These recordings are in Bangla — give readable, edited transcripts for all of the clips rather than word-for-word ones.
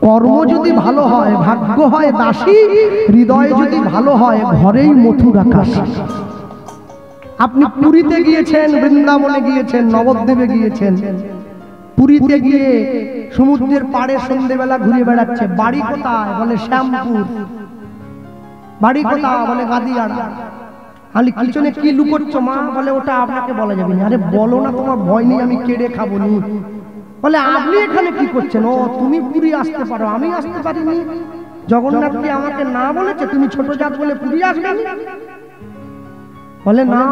কর্ম যদি ভালো হয় ভাগ্য হয় দাসী, হৃদয় যদি ভালো হয় ঘরেই মথুর আকাশ। আপনি পুরীতে গিয়েছেন, বৃন্দাবনে গিয়েছেন, নবদ্বীপে গিয়েছেন, পুরীতে গিয়ে সমুদ্রের পাড়ে সন্ধ্যেবেলা ঘুরে বেড়াচ্ছে, বাড়ি কোথায় বলে শ্যামপুর, বাড়ি কোথায় বলে গাদিয়াড়া। খালি পিছনে কি লুকোচ্ছ মা, বলে ওটা আপনাকে বলা যাবে না। আরে বলো না, তোমার ভয় নেই আমি কেড়ে খাবো নি। বলে আপনি এখানে কি করছেন? ও তুমি পুরী আসতে পারো, আমি আসতে পারিনি। জগন্নাথকে আমাকে না বলেছে তুমি ছোট জাত বলে পুরী আসবে? বলে না,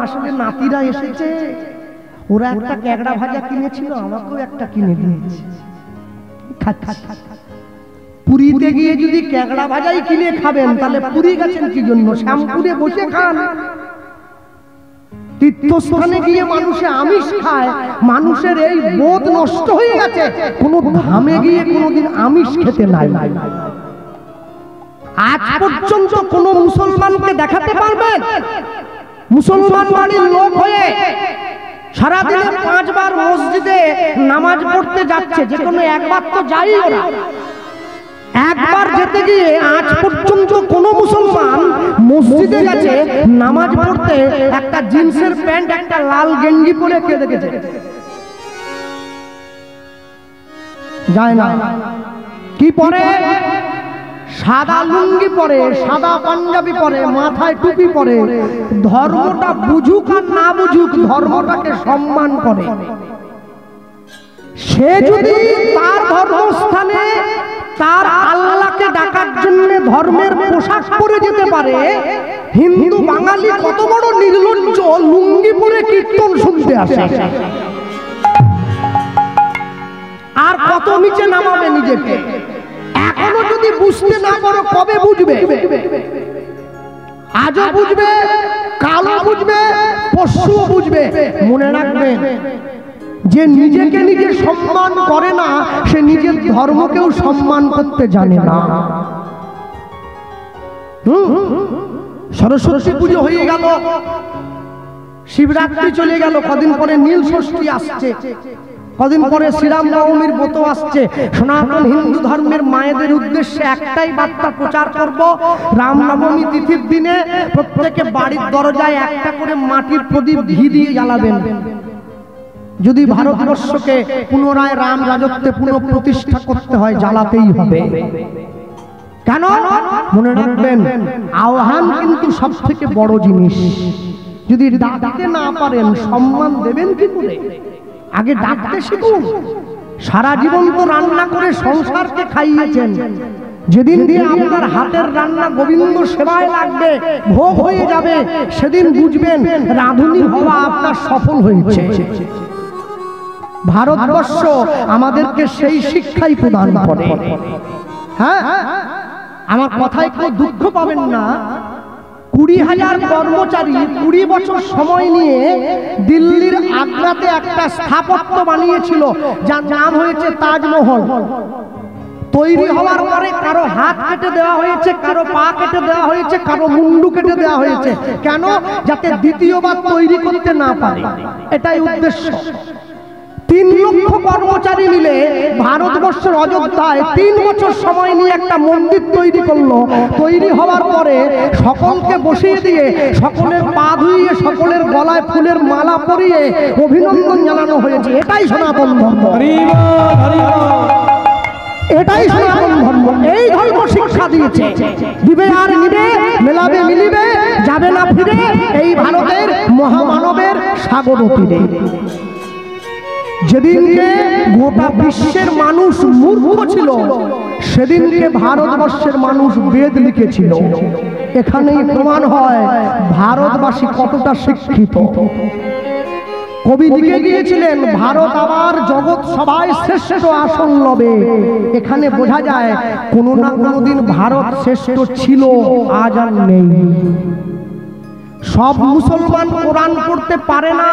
আসলে নাতিরা এসেছে, ওরা একটা ক্যাকড়া ভাজা কিনেছিল, আমাকেও একটা কিনে দিয়েছে। পুরীতে গিয়ে যদি ক্যাকড়া ভাজাই কিনে খাবেন তাহলে পুরী গেছেন কি জন্য? শ্যামপুরে বসে খান। তীর্থস্থানে গিয়ে মানুষে আমিষ খায়, মানুষের এই বোধ নষ্ট হয়ে গেছে। কোনো ধামে গিয়ে কোনোদিন আমিষ খেতে নাই। আজ পর্যন্ত কোন মুসলমানকে দেখাতে পারবেন মুসলমান বাড়ির লোক হয়ে সারাদিনে 5 বার মসজিদে নামাজ পড়তে যাচ্ছে? যে কোনো একবার তো যাই ওরা। একবার যেতে গিয়ে আজ পর্যন্ত কোন মুসলমান মসজিদে গেছে নামাজ পড়তে একটা জিন্সের প্যান্ট একটা লাল গেঞ্জি পরে কে দেখেছে? যায় না। কি পরে? সাদা লুঙ্গি পরে, সাদা পাঞ্জাবি পরে, মাথায় টুপি পরে। ধর্মটা বুঝুক আর না বুঝুক, ধর্মটাকে সম্মান করে। সে যদি তার ধর্মস্থানে তার আল্লাহকে ডাকার জন্য ধর্মের পোশাক পরে যেতে পারে, হিন্দু বাঙালি কত বড় নির্লজ্জ, লুঙ্গি পরে কীর্তন শুনতে আসে। আর কত নিচে নামাবে নিজেকে? এখনো যদি বুঝতে না পারো কবে বুঝবে? আজও বুঝবে, কালও বুঝবে, পরশুও বুঝবে। মনে রাখবেন, যে নিজেকে নিজে সম্মান করে না সে নিজের ধর্মকেও সম্মান করতে জানে না। সরস্বতী পুজো হয়ে গেল, শিবরাত্রি চলে গেল, কদিন পরে নীল ষষ্ঠী আসছে, কদিন পরে শ্রীরাম নবমীর ব্রত আসছে। সনাতন হিন্দু ধর্মের মায়েদের উদ্দেশ্যে একটাই বার্তা প্রচার করব, রামনবমী তিথির দিনে প্রত্যেকে বাড়ির দরজায় একটা করে মাটির প্রদীপ ঘি দিয়ে জ্বালাবেন। যদি ভারতবর্ষকে পুনরায় রাম রাজত্বে পুনঃপ্রতিষ্ঠা করতে হয়, জ্বালাতেই হবে। কেন? মনে রাখবেন, আহ্বান কিন্তু সব থেকে বড় জিনিস। যদি ডাকতে না পারেন সম্মান দেবেন কি করে? আগে ডাকতে শিখুন। সারা জীবন তো রান্না করে সংসারকে খাইয়েছেন, যেদিন দিয়ে আপনার হাতের রান্না গোবিন্দ সেবায় লাগবে, ভোগ হয়ে যাবে, সেদিন বুঝবেন রাঁধুনি হওয়া আপনার সফল হয়েছে। ভারতবর্ষ আমাদেরকে সেই শিক্ষাই প্রদান করে। হ্যাঁ, আমার কথায় কেউ দুঃখ পাবেন না। 20,000 কর্মচারী 20 বছর সময় নিয়ে দিল্লির আগ্রাতে একটা স্থাপত্য বানিয়েছিল, যার নাম হয়েছে তাজমহল। তৈরি হওয়ার পরে কারো হাত কেটে দেওয়া হয়েছে, কারো পা কেটে দেওয়া হয়েছে, কারো মুন্ডু কেটে দেওয়া হয়েছে। কেন? যাতে দ্বিতীয়বার তৈরি করতে না পারে। এটাই উদ্দেশ্য। 3 লক্ষ কর্মচারী মিলে ভারতবর্ষের অযোধ্যায় 3 বছর সময় নিয়ে একটা মন্দির তৈরি করলো। তৈরি হওয়ার পরে সকলকে বসিয়ে দিয়ে সকলের পা ধুইয়ে সকলের গলায় ফুলের মালা পরিয়ে অভিনন্দন জানানো হয়েছে। এটাই সনাতন ধর্ম। এটাই সনাতন ধর্ম। এই ধর্ম শিক্ষা দিয়েছে, দিবে আর নিবে, মেলাবে মিলিবে, যাবে না ফিরে, এই ভারতের মহামানবের সাগর তীরে। যেদিনকে গোটা বিশ্বের মানুষ মূর্খ ছিল, সেদিনকে ভারতবর্ষের মানুষ বেদ লিখেছিল। এখানেই প্রমাণ হয় ভারতবাসী কতটা শিক্ষিত। কবি লিখে গিয়েছিলেন, ভারত আবার জগৎ সবাই শ্রেষ্ঠ আসন লবে। এখানে বোঝা যায় কোনো না কোনোদিন ভারত শ্রেষ্ঠ ছিল, আজ আর নেই। সব মুসলমান কোরআন পড়তে পারে না,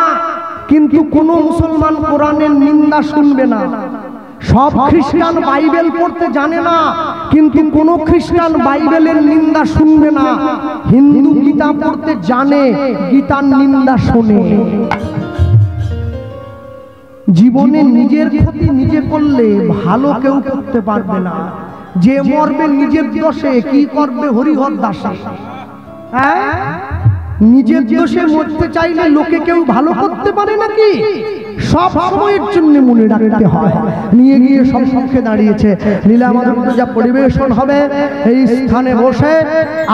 কিন্তু কোন মুসলমান কোরআনের নিন্দা শুনবে না। সব খ্রিস্টান বাইবেল পড়তে জানে না, কিন্তু কোন খ্রিস্টান বাইবেলের নিন্দা শুনবে না। হিন্দু গীতা পড়তে জানে, গীতার নিন্দা শোনে। জীবনে নিজের ক্ষতি নিজে করলে ভালো কেউ করতে পারবে না। যে মরবে নিজের দোষে কি করবে হরিহর দাসে। হ্যাঁ, নিজের দোষে মরতে চাইলে লোকে কেউ ভালো করতে পারে নাকি? সব সময়ের জন্য মনে রাখতে হয়। নিয়ে গিয়ে সব মুখে দাঁড়িয়েছে লীলা মাধব যা পরিবেশন হবে এই স্থানে বসে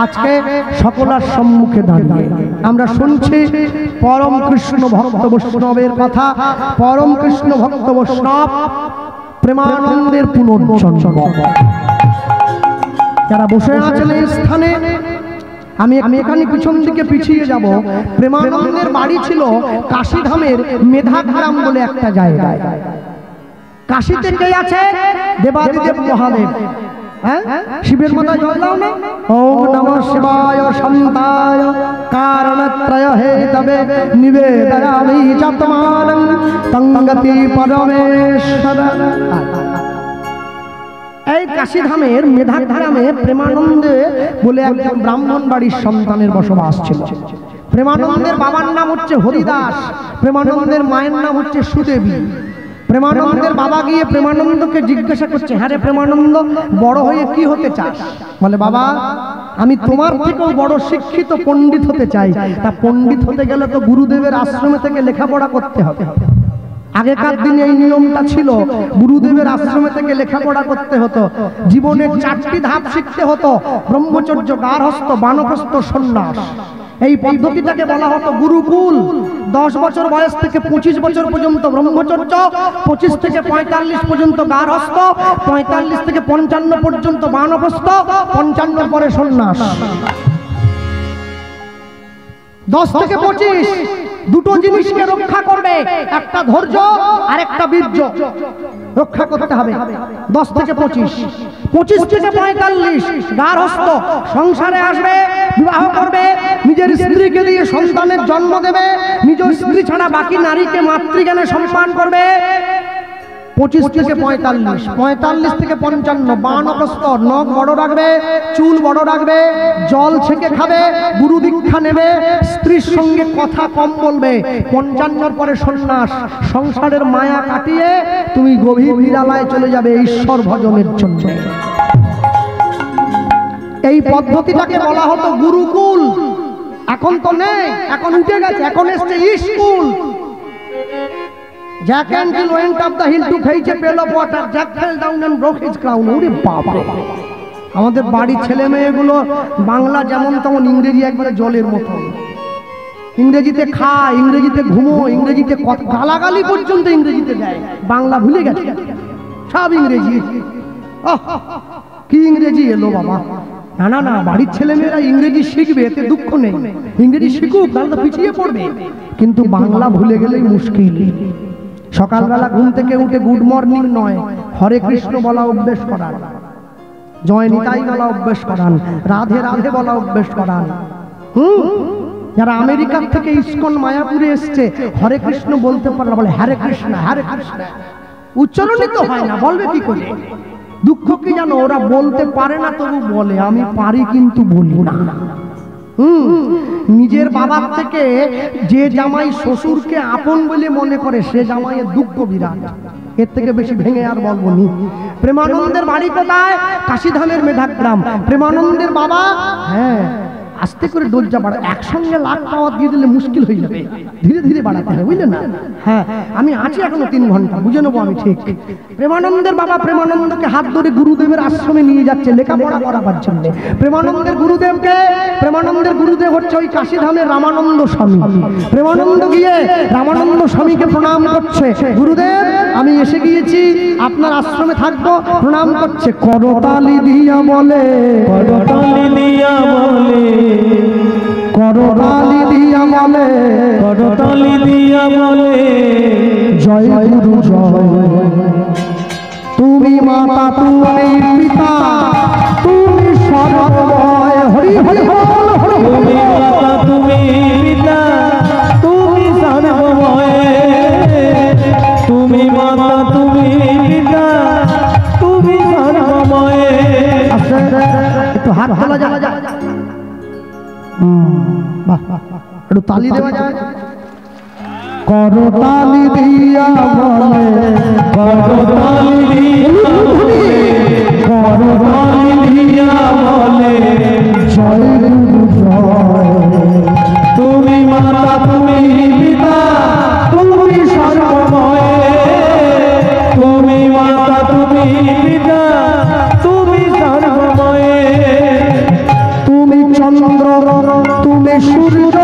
আজকে সকলের সম্মুখে দাঁড়িয়ে আমরা শুনছি পরম কৃষ্ণ ভক্ত বৈষ্ণবের কথা। পরম কৃষ্ণ ভক্ত বৈষ্ণব প্রেমানন্দের পুনর্জন্ম যারা বসে আছেন এই স্থানে। আমি এখানে পিছন দিকে পিছিয়ে যাব। প্রেমানন্দের বাড়ি ছিল কাশীধামের মেধাগ্রাম বলে একটা জায়গায়। কাশীতে কে আছে? দেবাদিদেব মহাদেব। হ্যাঁ, শিবের মাথায় জল দাও না। ওম নমঃ শিবায় শান্তায় কারণত্রয় হেতবে নিবেদয়ামি চাত্মানং তঙ্গতি পরমেশ্বর। এই কাশীধামের মেধাগ্রামে প্রেমানন্দে বলে একজন ব্রাহ্মণ বাড়ির সন্তানের বসবাস ছিল। প্রেমানন্দের বাবার নাম হচ্ছে হরিদাস, প্রেমানন্দের মায়ের নাম হচ্ছে সুদেবী। প্রেমানন্দের বাবা গিয়ে প্রেমানন্দকে জিজ্ঞাসা করছে, হ্যাঁ রে প্রেমানন্দ, বড় হয়ে কি হতে চাস? বলে, বাবা আমি তোমার থেকেও বড় শিক্ষিত পণ্ডিত হতে চাই। তা পণ্ডিত হতে গেলে তো গুরুদেবের আশ্রমে থেকে লেখাপড়া করতে হবে। আগেকার দিনে এই নিয়মটা ছিল, গুরুদেবের আশ্রমে থেকে লেখাপড়া করতে হতো। জীবনের 4টি ধাপ শিখতে হতো, ব্রহ্মচর্য, গার্হস্থ্য, বানপ্রস্থ, সন্ন্যাস। এই পদ্ধতিটাকে বলা হতো গুরুকুল। 10 বছর বয়স থেকে 25 বছর পর্যন্ত ব্রহ্মচর্য, 25 থেকে 45 পর্যন্ত গার্হস্থ্য, 45 থেকে 55 পর্যন্ত বানপ্রস্থ, 55 পরে সন্ন্যাস। 10 থেকে 25 দুটো জিনিসকে রক্ষা করবে, একটা ধৈর্য আর একটা বীর্য রক্ষা করতে হবে। 10 থেকে 25, 25 থেকে 45 গার্হস্থ্য, সংসারে আসবে, বিবাহ করবে, নিজের স্ত্রীকে দিয়ে সন্তানের জন্ম দেবে, নিজের স্ত্রী ছাড়া বাকি নারীকে মাতৃজ্ঞানে সম্মান করবে। 25 থেকে 45, 45 থেকে 55 বানপ্রস্থ, নখ বড় রাখবে, চুল বড় রাখবে, জল ছেঁকে খাবে, গুরু দীক্ষা নেবে, স্ত্রীর সঙ্গে কথা কম বলবে। 55 পরে সন্ন্যাস, সংসারের মায়া কাটিয়ে তুমি গভীর নিরালায় চলে যাবে ঈশ্বর ভজনের জন্য। এই পদ্ধতিটাকে বলা হতো গুরুকুল। এখন তো নেই, এখন উঠে গেছে, এখন এসছে school. Jack and Jill went up the hill to fetch a pail of water. Jack fell down and broke his crown. ওরে বাপ রে! আমাদের বাড়ির ছেলে মেয়েগুলো বাংলা যেমন তেমন, ইংরেজি একবারে জলের মতো। ইংরেজিতে খায়, ইংরেজিতে ঘুমো, ইংরেজিতে গালাগালি পর্যন্ত ইংরেজিতে দেয়। বাংলা ভুলে গেছে, সব ইংরেজি। কি ইংরেজি এলো বাবা! না না না, বাড়ির ছেলে মেয়েরা ইংরেজি শিখবে, এতে দুঃখ নেই। ইংরেজি শিখুক, তাহলে তো পিছিয়ে পড়বে। কিন্তু বাংলা ভুলে গেলেই মুশকিল। সকালবেলা ঘুম থেকে উঠে গুড মর্নিং নয়, হরে কৃষ্ণ বলা অভ্যেস করান, জয় নিতাই বলা অভ্যেস করান, রাধে রাধে বলা অভ্যেস করান। যারা আমেরিকার থেকে ইস্কন মায়াপুরে এসছে, হরে কৃষ্ণ বলতে পারে না, বলে হরে কৃষ্ণ, হরে কৃষ্ণ। উচ্চারণই তো হয় না, বলবে কি করে? দুঃখ কি জানো, ওরা বলতে পারে না তবু বলে, আমি পারি কিন্তু বলি না। নিজের বাবার থেকে যে জামাই শ্বশুরকে আপন বলে মনে করে, সে জামাইয়ের দুঃখ বিরাট। এর থেকে বেশি ভেঙে আর বলবো নি। প্রেমানন্দের বাড়ি কোথায়? কাশীধামের মেধাগ্রাম। প্রেমানন্দের বাবা, হ্যাঁ, আস্তে করে দরজা বাড়া, একসঙ্গে লাখ পাওয়া দিয়ে দিলে মুশকিল হয়ে যাবে, ধীরে ধীরে বাড়াতে হবে, বুঝলেন না? হ্যাঁ, আমি আছি এখনো 3 ঘন্টা, বুঝে নেবো আমি ঠিক। প্রেমানন্দের বাবা প্রেমানন্দকে হাত ধরে গুরুদেবের আশ্রমে নিয়ে যাচ্ছে লেখাপড়া করাবার জন্য। প্রেমানন্দের গুরুদেবকে, প্রেমানন্দের গুরুদেব হচ্ছে ওই কাশীধামের রামানন্দ স্বামী। প্রেমানন্দ গিয়ে রামানন্দ স্বামীকে প্রণাম করছে, গুরুদেব আমি এসে গিয়েছি, আপনার আশ্রমে থাকবো। প্রণাম করছে, করতালি দিয়া বলে, করতালি দিয়া বলে, করতালি দিয়া বলে, করতালি দিয়া বলে, জয় গুরু জয়, তুমি মাতা, তুমি পিতা, তুমি সর্বময়। হরি হরি বল, হরি হরি মাতা, তুমি পিতা, তুমি সর্বময়, তুমি মাতা, তুমি পিতা, তুমি সর্বময়। একটু হাত তোলা যায়, একটু তালি দেওয়া যায়। করতালি দিয়া বলে, করতালি দিয়া বলে, করতালি দিয়া বলে জয় গুরু জয়। তুমি মাতা তুমি পিতা তুমি সর্বময়, তুমি মাতা তুমি পিতা তুমি সর্বময়, তুমি চন্দ্র তুমি সূর্য,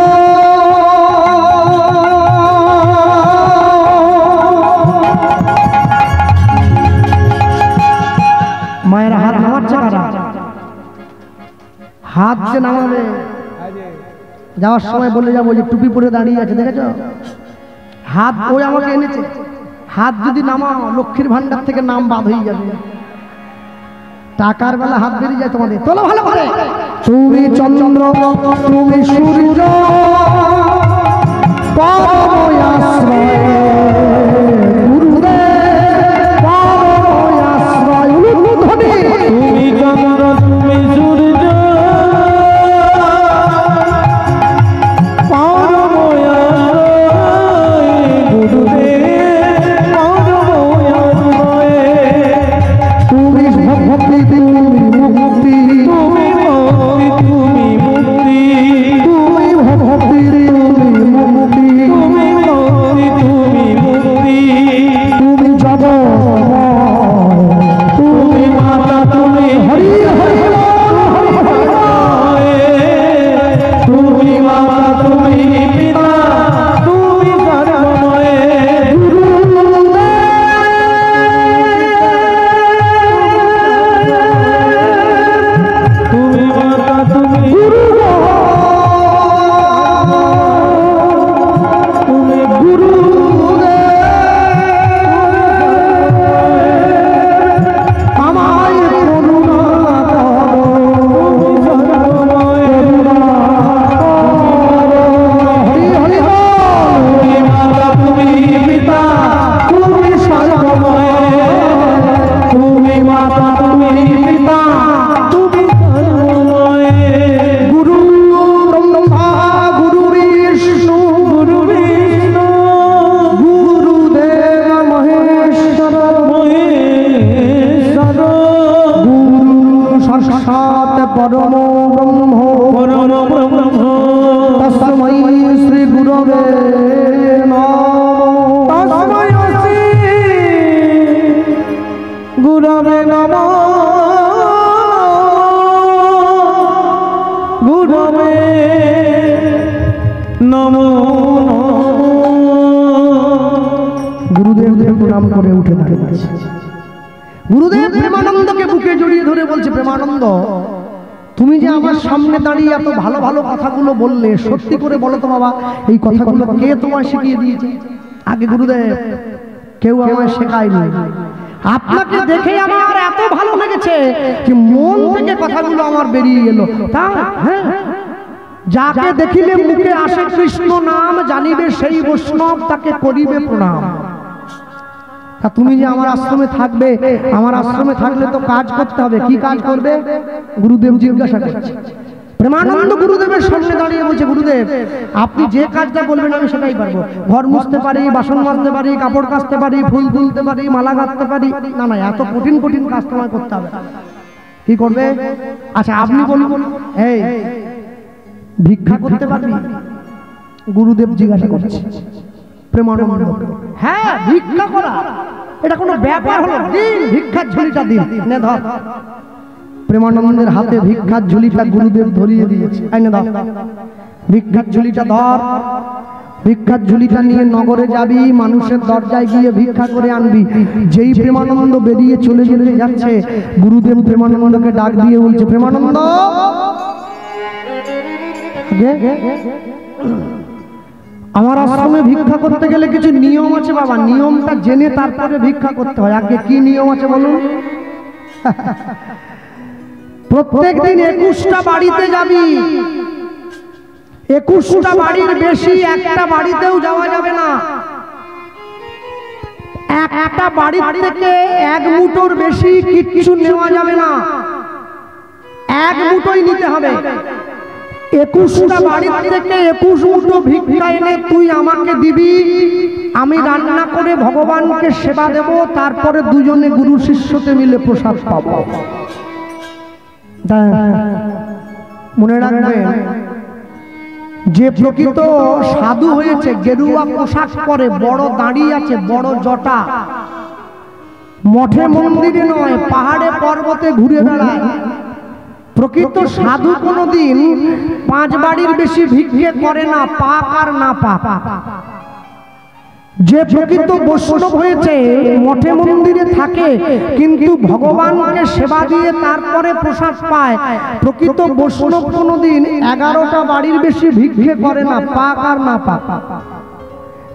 মায়ের হাত নামাচ্ছে কারা? হাত যে নামাবে যাওয়ার সময় বলে যাবো যে টুপি পরে দাঁড়িয়ে আছে দেখেছ, হাত ওই আমাকে এনেছে, হাত যদি নামাও লক্ষ্মীর ভান্ডার থেকে নাম বাদ হয়ে যাবে, টাকার বেলা হাত বেরিয়ে যায় তোমাদের। তোলো ভালো করে, তুমি চন্দ্র তুমি সূর্য পরম আশ্রয়, গুরুদেব পরম আশ্রয়, তুমি চন্দ্র তুমি সূর্য পরম আশ্রয়, গুরুদেব পরম আশ্রয়, তুমি ভক্তি তুমি মুক্তি, তুমি ভক্তি তুমি মুক্তি, তুমি ভক্তি তুমি মুক্তি, তুমি ভক্তি তুমি মুক্তি, তুমি জগৎময়, তুমি মাতা তুমি হরি হরি তুমি মাতা তুমি পিতা তুমি সর্বময়, তুমি মাতা তুমি তুমি গুরু, আমায় করুণা করো, হরি হরি তুমি মাতা তুমি পিতা তুমি সর্বময়, তুমি মাতা তুমি পিতা তুমি সর্বময়, গুরু ব্রহ্মা গুরু বিষ্ণু গুরু বিষ্ণু গুরুদেব মহেশ্বর মহেশ্বর, গুরু সাক্ষাৎ পরম ব্রহ্ম পরম ব্রহ্ম, তস্मै শ্রী গুরবে নমঃ, তস্मै শ্রী গুরবে নমঃ, গুরবে নমো গুরুদেবকে প্রণাম করে উঠে দাঁড়িয়েছে। গুরুদেব প্রেমানন্দকে বুকে জড়িয়ে ধরে বলছে, প্রেমানন্দ তুমি যে আমার সামনে দাঁড়িয়ে এত ভালো ভালো কথাগুলো বললে, সত্যি করে বলো তো বাবা এই কথাগুলো কে তোমায় শিখিয়ে দিয়েছে? আগে গুরুদেব কেউ আমায় শেখায়নি, আপনাকে দেখে আমার এত ভালো লেগেছে যে মন থেকে কথাগুলো আমার বেরিয়ে এলো। তা হ্যাঁ, যাকে দেখিলে মুখে আসে কৃষ্ণ নাম, জানিবে সেই বৈষ্ণব তাকে করিবে প্রণাম। তা তুমি যে আমার আশ্রমে থাকবে, আমার আশ্রমে থাকলে তো কাজ করতে হবে, কি কাজ করবে? গুরুদেব জিজ্ঞাসা করছে। প্রেমানন্দ গুরুদেবের সামনে দাঁড়িয়ে বলছে, গুরুদেব আপনি যে কাজটা বলবেন আমি সেটাই পারবো, ঘর মুছতে পারি, বাসন মাজতে পারি, কাপড় কাচতে পারি, ফুল তুলতে পারি, মালা গাঁথতে পারি। না না, এত কঠিন কঠিন কাজ তোমায় করতে হবে। কি করবে? আচ্ছা আপনি বলুন, এই ভিক্ষা করতে পারবি? গুরুদেব জিজ্ঞাসা করছে প্রেমানন্দ। হ্যাঁ, ভিক্ষা করা এটা কোনো ব্যাপার হলো? দিন ভিক্ষার ঝুলিটা দিন, নে ধর। প্রেমানন্দের হাতে ভিক্ষার ঝুলিটা গুরুদেব ধরিয়ে দিয়েছে। আইনে ধর ভিক্ষার ঝুলিটা, ধর। ভিক্ষার ঝুলিটা নিয়ে নগরে যাবি, মানুষের দরজায় গিয়ে ভিক্ষা করে আনবি। যেই প্রেমানন্দ বেরিয়ে চলে চলে যাচ্ছে, গুরুদেব প্রেমানন্দকে ডাক দিয়ে বলছে, প্রেমানন্দ আমার আশ্রমে ভিক্ষা করতে গেলে কিছু নিয়ম আছে বাবা, নিয়মটা জেনে তারপরে ভিক্ষা করতে হয়। আগে কি নিয়ম আছে বলুন? প্রত্যেক দিন 21টা বাড়িতে যাবি, 21টা বাড়ির বেশি একটা বাড়িতেও যাওয়া যাবে না। একটা বাড়ি থেকে এক মুঠোর বেশি কিচ্ছু নেওয়া যাবে না, এক মুঠোই নিতে হবে। 21টা বাড়ির থেকে 21 মুঠো ভিক্ষা এনে তুই আমাকে দিবি, আমি রান্না করে ভগবানকে সেবা দেব, তারপরে দুজনে গুরু শিষ্যতে মিলে প্রসাদ পাবো। মনে রাখবেন, যে প্রকৃত সাধু হয়েছে, গেরুয়া পোশাক পরে, বড় দাঁড়ি আছে, বড় জটা, মঠে মন্দিরে নয় পাহাড়ে পর্বতে ঘুরে বেড়ায়, প্রকৃত সাধু কোনোদিন 5 বাড়ির বেশি ভিক্ষে করে না, পাক আর না পাক। যে প্রকৃত বৈষ্ণব হয়েছে, মঠে মন্দিরে থাকে কিন্তু ভগবানকে সেবা দিয়ে তারপরে প্রসাদ পায়, প্রকৃত বৈষ্ণব কোনোদিন 11টা বাড়ির বেশি ভিক্ষে করে না, পাক আর না পাক।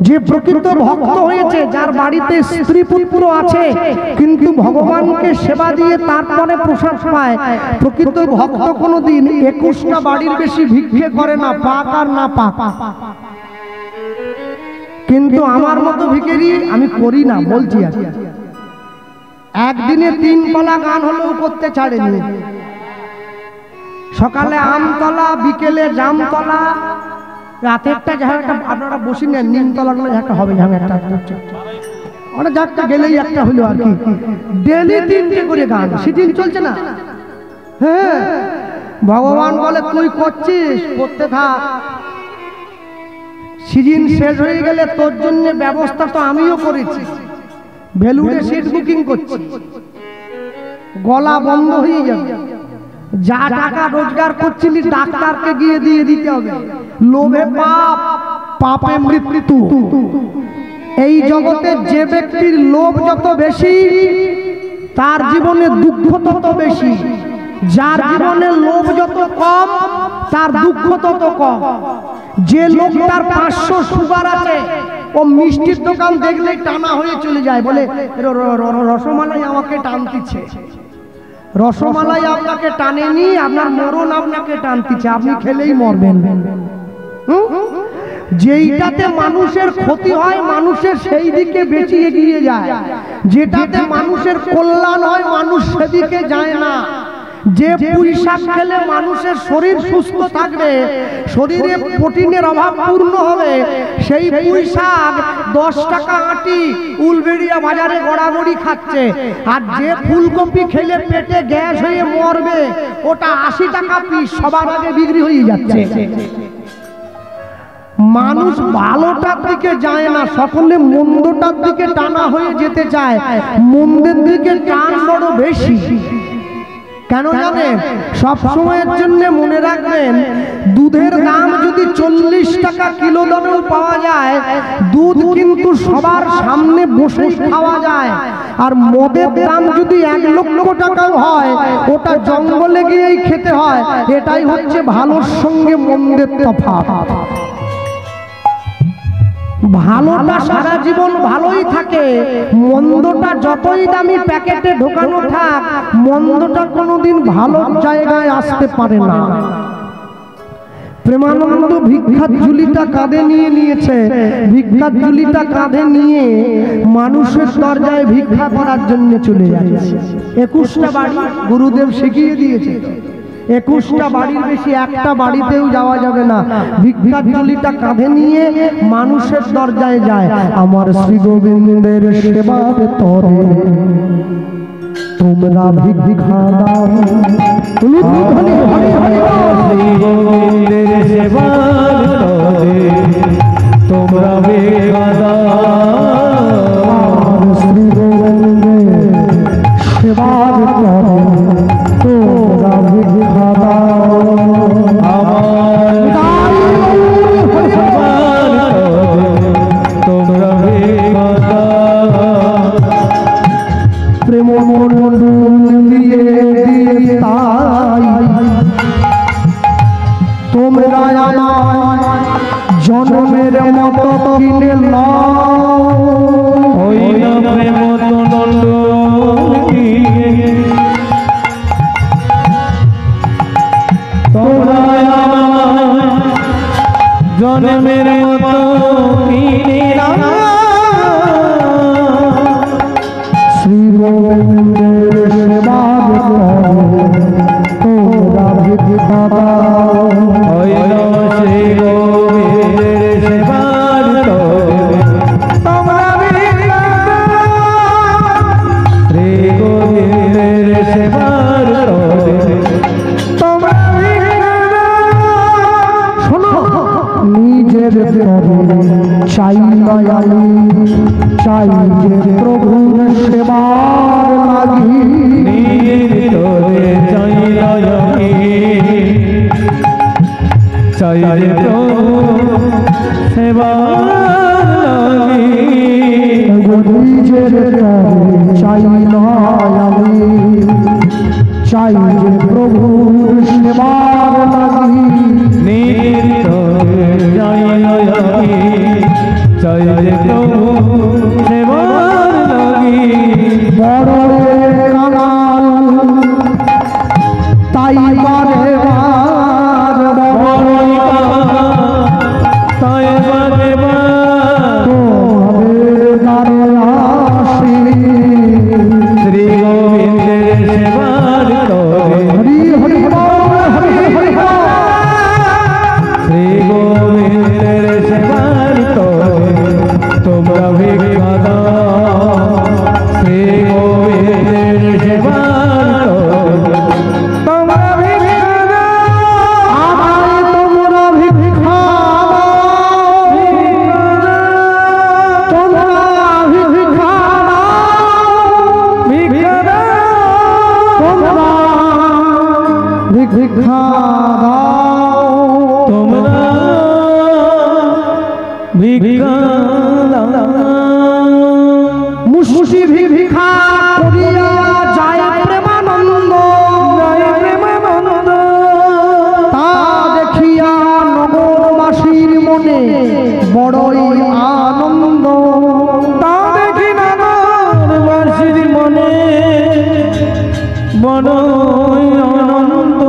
যে প্রকৃত ভক্ত হয়েছে, যার বাড়িতে স্ত্রী পুত্র আছে কিন্তু ভগবানকে সেবা দিয়ে তারপরে প্রসাদ পায়, প্রকৃত ভক্ত কোনোদিন 21টা বাড়ির বেশি ভিক্ষে করে না, পাক আর না পাক। কিন্তু আমার মতো ভিখারি আমি করি না, বলছি আর একদিনে 3 পালা গান হলেও করতে ছাড়েনি। সকালে আমতলা, বিকেলে জামতলা, রাতেরটা যাহাটা আপনারা বসে নেন, নিমতলা একটা হবে, একটা যাকটা গেলেই একটা হলো আর কি। ডেলি 3টে করে গান, সিজন চলছে না? হ্যাঁ, ভগবান বলে তুই করছিস, করতে থাক, সিজন শেষ হয়ে গেলে তোর জন্য ব্যবস্থা তো আমিও করেছি, ভেলুরে সিট বুকিং করছি, গলা বন্ধ হয়ে যাবে। যা টাকা রোজগার করছিলি ডাক্তারকে গিয়ে দিয়ে দিতে হবে। লোভে পাপ, পাপে মৃত্যু। এই জগতে যে ব্যক্তির লোভ যত বেশি, তার জীবনে দুঃখ তত বেশি। যার জীবনে লোভ যত কম, তার দুঃখ তত কম। যে লোকটার 500 সুগার আছে, ও মিষ্টির দোকান দেখলেই টানা হয়ে চলে যায়, বলে রসমালাই আমাকে টানতিছে। রসমালাই আপনাকে টানেনি, আপনার মরণ আপনাকে টানতিছে, আপনি খেলেই মরবেন। যেইটাতে মানুষের ক্ষতি হয়, মানুষের সেই দিকে বেশি এগিয়ে যায়। যেটাতে মানুষের কল্যাণ হয়, মানুষ সেদিকে যায় না। যে পুঁই শাক খেলে মানুষের শরীর সুস্থ থাকবে, শরীরে প্রোটিনের অভাব পূর্ণ হবে, সেই পুঁই শাক 10 টাকা আটি উলবেড়িয়া বাজারে গড়াগড়ি খাচ্ছে। আর যে ফুলকপি খেলে পেটে গ্যাস হয়ে মরবে, ওটা 80 টাকা পিস সবার আগে বিক্রি হয়ে যাচ্ছে। মানুষ ভালোটার দিকে যায় না, সকলে মন্দটার দিকে টানা হয়ে যেতে চায়। মন্দের দিকে টান বড় বেশি। কেন জানেন? সব সময়ের জন্য মনে রাখবেন, দুধের দাম যদি 40 টাকা কিলো দামেও পাওয়া যায়, দুধ কিন্তু সবার সামনে বসেই খাওয়া যায়। আর মদের দাম যদি 1 লক্ষ টাকাও হয়, ওটা জঙ্গলে গিয়েই খেতে হয়। এটাই হচ্ছে ভালোর সঙ্গে মন্দের তফাৎ। ভালোটা সারা জীবন ভালোই থাকে, মন্দটা যতই দামি প্যাকেটে ঢোকানো থাক, মন্দটা কোনোদিন ভালো জায়গায় আসতে পারে না। প্রেমানন্দ ভিক্ষার ঝুলিটা কাঁধে নিয়ে নিয়েছে, ভিক্ষার ঝুলিটা কাঁধে নিয়ে মানুষের দরজায় ভিক্ষা করার জন্য চলে যাচ্ছে। 21টা বাড়ি গুরুদেব শিখিয়ে দিয়েছে, 21টা বাড়ির বেশি একটা বাড়িতেও যাওয়া যাবে না। ভিক্ষার ঝুলিটা কাঁধে নিয়ে মানুষের দরজায় যায়। আমার শ্রী গোবিন্দের সেবার তরে তোমরা ভিক্ষা দাও, শ্রী গোবিন্দের সেবার তরে তোমরা ভিক্ষা দাও, শ্রী গোবিন্দের সেবার তরে তোমরা ভিক্ষা দাও, তোমরা ভিক্ষা দাও। প্রেম মন্ডল দিয়ে তাই তোমরা আমার জন্মের মতো কিনে নাও, ওই না প্রেম মন্ডল তোমরা আমার জন্মের মতো কিনে নাও, শ্রী গোবিন্দের সেবা তোমরা ভিক্ষা দাও। চাই আমি চাই যে প্রভুর সেবার লাগি তোরে চাই আমি চাই যে প্রভু সেবার লাগি নিজের চাই আমি চাই যে প্রভুর সেবার লাগি তোরে চাই আমি চাই যে প্রভু সেবার লাগি বড় কাঙাল তাই বারে বার বড়ই তাই বারে শ্রী গোবিন্দের সেবার করে হরি হরি হরি হরি শ্রী গোবিন্দের সেবার করে তোমরা ভিক্ষা দাও শ্রী গোবিন্দের সেবার করে তোমরা ভিক্ষা দাও আমায় তোমরা ভিক্ষা তোমরা ভিক্ষা ভিক্ষা দাও তোমরা ভিক্ষা দাও তোমরা ভিক্ষা দাও মুশি ভিক্ষা করিয়া যায় প্রেমানন্দ জয় প্রেমানন্দ তা দেখিয়া নগরবাসীর মনে বড়ই আনন্দ তা দেখি নগরবাসীর মনে বড়ই আনন্দ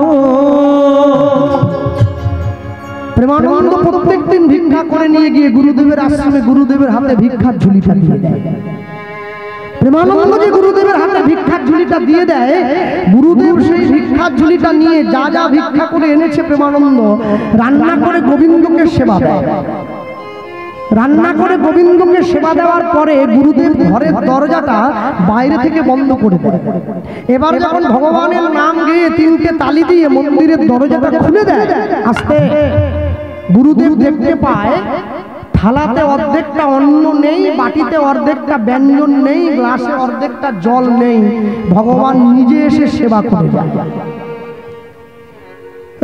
প্রেমানন্দ প্রত্যেকদিন ভিক্ষা করে নিয়ে গিয়ে গুরুদেবের আশ্রমে গুরুদেবের হাতে ভিক্ষার ঝুলিটা দিয়ে দেয়। প্রেমানন্দ যে গুরুদেবের হাতে ভিক্ষার ঝুলিটা দিয়ে দেয়, গুরুদেব সেই ভিক্ষার ঝুলিটা নিয়ে যা যা ভিক্ষা করে এনেছে প্রেমানন্দ রান্না করে গোবিন্দকে সেবা দেয়। রান্না করে গোবিন্দকে সেবা দেওয়ার পরে গুরুদেব ঘরের দরজাটা বাইরে থেকে বন্ধ করে দেয়। এবার যখন ভগবানের নাম গেয়ে তিনটে তালি দিয়ে মন্দিরের দরজাটা খুলে দেয়, আস্তে গুরুদেব দেখতে পায় থালাতে অর্ধেকটা অন্ন নেই, বাটিতে অর্ধেকটা ব্যঞ্জন নেই, গ্লাসে অর্ধেকটা জল নেই। ভগবান নিজে এসে সেবা করে যায়।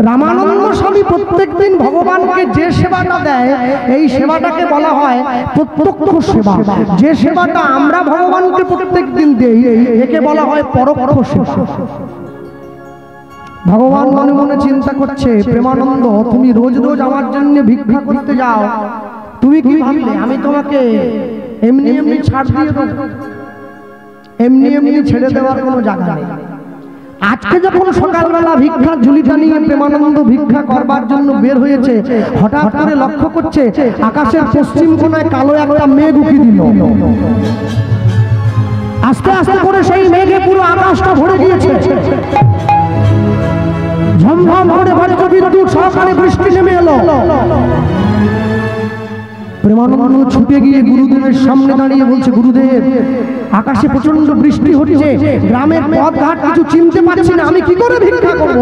রামানন্দ স্বামী প্রত্যেকদিন ভগবানকে যে সেবাটা দেয়, এই সেবাটাকে বলা হয় প্রত্যক্ষ সেবা। যে সেবাটা আমরা ভগবানকে প্রত্যেকদিন দেই, একে বলা হয় পরোক্ষ সেবা। ভগবান মনে মনে চিন্তা করছে, প্রেমানন্দ তুমি রোজ রোজ আমার জন্য ভিক্ষা করতে যাও, তুমি কি ভাবলে আমি তোমাকে এমনি এমনি ছাড় দিয়ে দেবো? এমনি এমনি ছেড়ে দেওয়ার কোনো জায়গা নেই। আজকে যখন সকালবেলা ভিক্ষার ঝুলিটা নিয়ে প্রেমানন্দ ভিক্ষা করবার জন্য বের হয়েছে, হঠাৎ করে লক্ষ্য করছে আকাশের পশ্চিম কোণায় কালো একটা মেঘ উকি দিল। আস্তে আস্তে করে সেই মেঘে পুরো আকাশটা ভরে গিয়েছে। ঝমঝম করে বজ্র বিদ্যুৎ সহকারে বৃষ্টি নেমে এলো। প্রেমানন্দ ছুটে গিয়ে গুরুদেবের সামনে দাঁড়িয়ে বলছে, গুরুদেব আকাশে প্রচন্ড বৃষ্টি হচ্ছে, গ্রামের পথ ঘাট কিছু চিনতে পারছি না, আমি কি করে ভিক্ষা করব?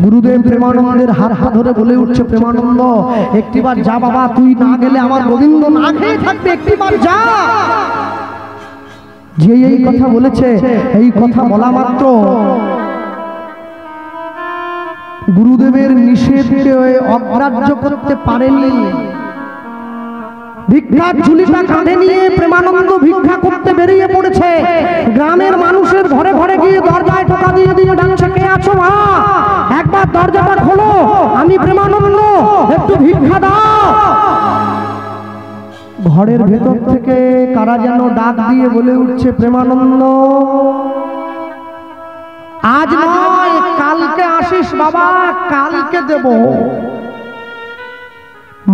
গুরুদেব প্রেমানন্দের হাত ধরে বলে উঠছে, প্রেমানন্দ একটিবার যা বাবা, তুই না গেলে আমার গোবিন্দ না খেয়ে থাকবে, একটিবার যা। যে এই কথা বলেছে, এই কথা বলা মাত্র গুরুদেবের নিষেধকে অগ্রাহ্য করতে পারেনি। ভিক্ষার ঝুলিটা কাঁধে নিয়ে প্রেমানন্দ ভিক্ষা করতে বেরিয়ে পড়েছে। গ্রামের মানুষের ঘরে ঘরে গিয়ে দরজায় টোকা দিয়ে দিয়ে ডাকছে, কে আছো মা? একবার দরজাটা খোলো, আমি প্রেমানন্দ, একটু ভিক্ষা দাও। ঘরের ভেতর থেকে কারা যেন ডাক দিয়ে বলে উঠছে, প্রেমানন্দ আজ নয়, কালকে আসিস বাবা, কালকে দেব।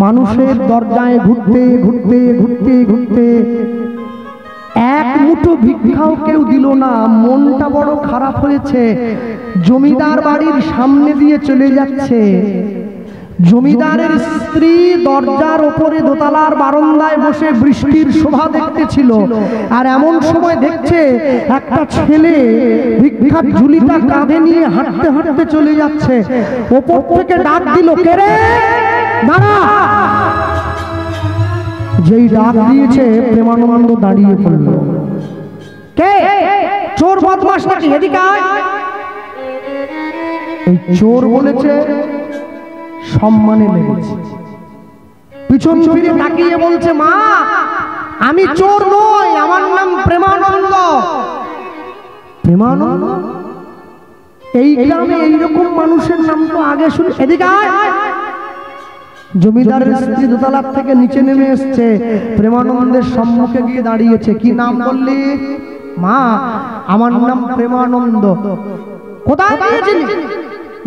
মানুষের দরজায় ঘুরতে ঘুরতে ঘুরতে ঘুরতে এক মুঠো ভিক্ষাও কেউ দিল না। মনটা বড় খারাপ হয়েছে। জমিদার বাড়ির সামনে দিয়ে চলে যাচ্ছে। জমিদারের স্ত্রী দরজার ওপরে দোতলার বারান্দায় বসে বৃষ্টির শোভা দেখতেছিল। আর এমন সময় দেখছে একটা ছেলে ভিক্ষার ঝুলিটা কাঁধে নিয়ে হাঁটতে হাঁটতে চলে যাচ্ছে। ওপর থেকে ডাক দিল, কে রে? দাঁড়া। যেই ডাক দিয়েছে প্রেমানন্দ দাঁড়িয়ে পড়ল। কে? চোর বদমাশ নাকি? এদিকে আয়। এই চোর বলেছে, সম্মানে লেগেছে। পিছন ফিরে তাকিয়ে বলছে, মা আমি চোর নই, আমার নাম প্রেমানন্দ। প্রেমানন্দ? এই গ্রামে এইরকম মানুষের নাম তো আগে শুনি। এদিকে আয়। জমিদারের স্ত্রী দোতলার থেকে নিচে নেমে এসছে, প্রেমানন্দের সম্মুখে গিয়ে দাঁড়িয়েছে। কি নাম বললি? মা আমার নাম প্রেমানন্দ। কোথায় গিয়েছিলি?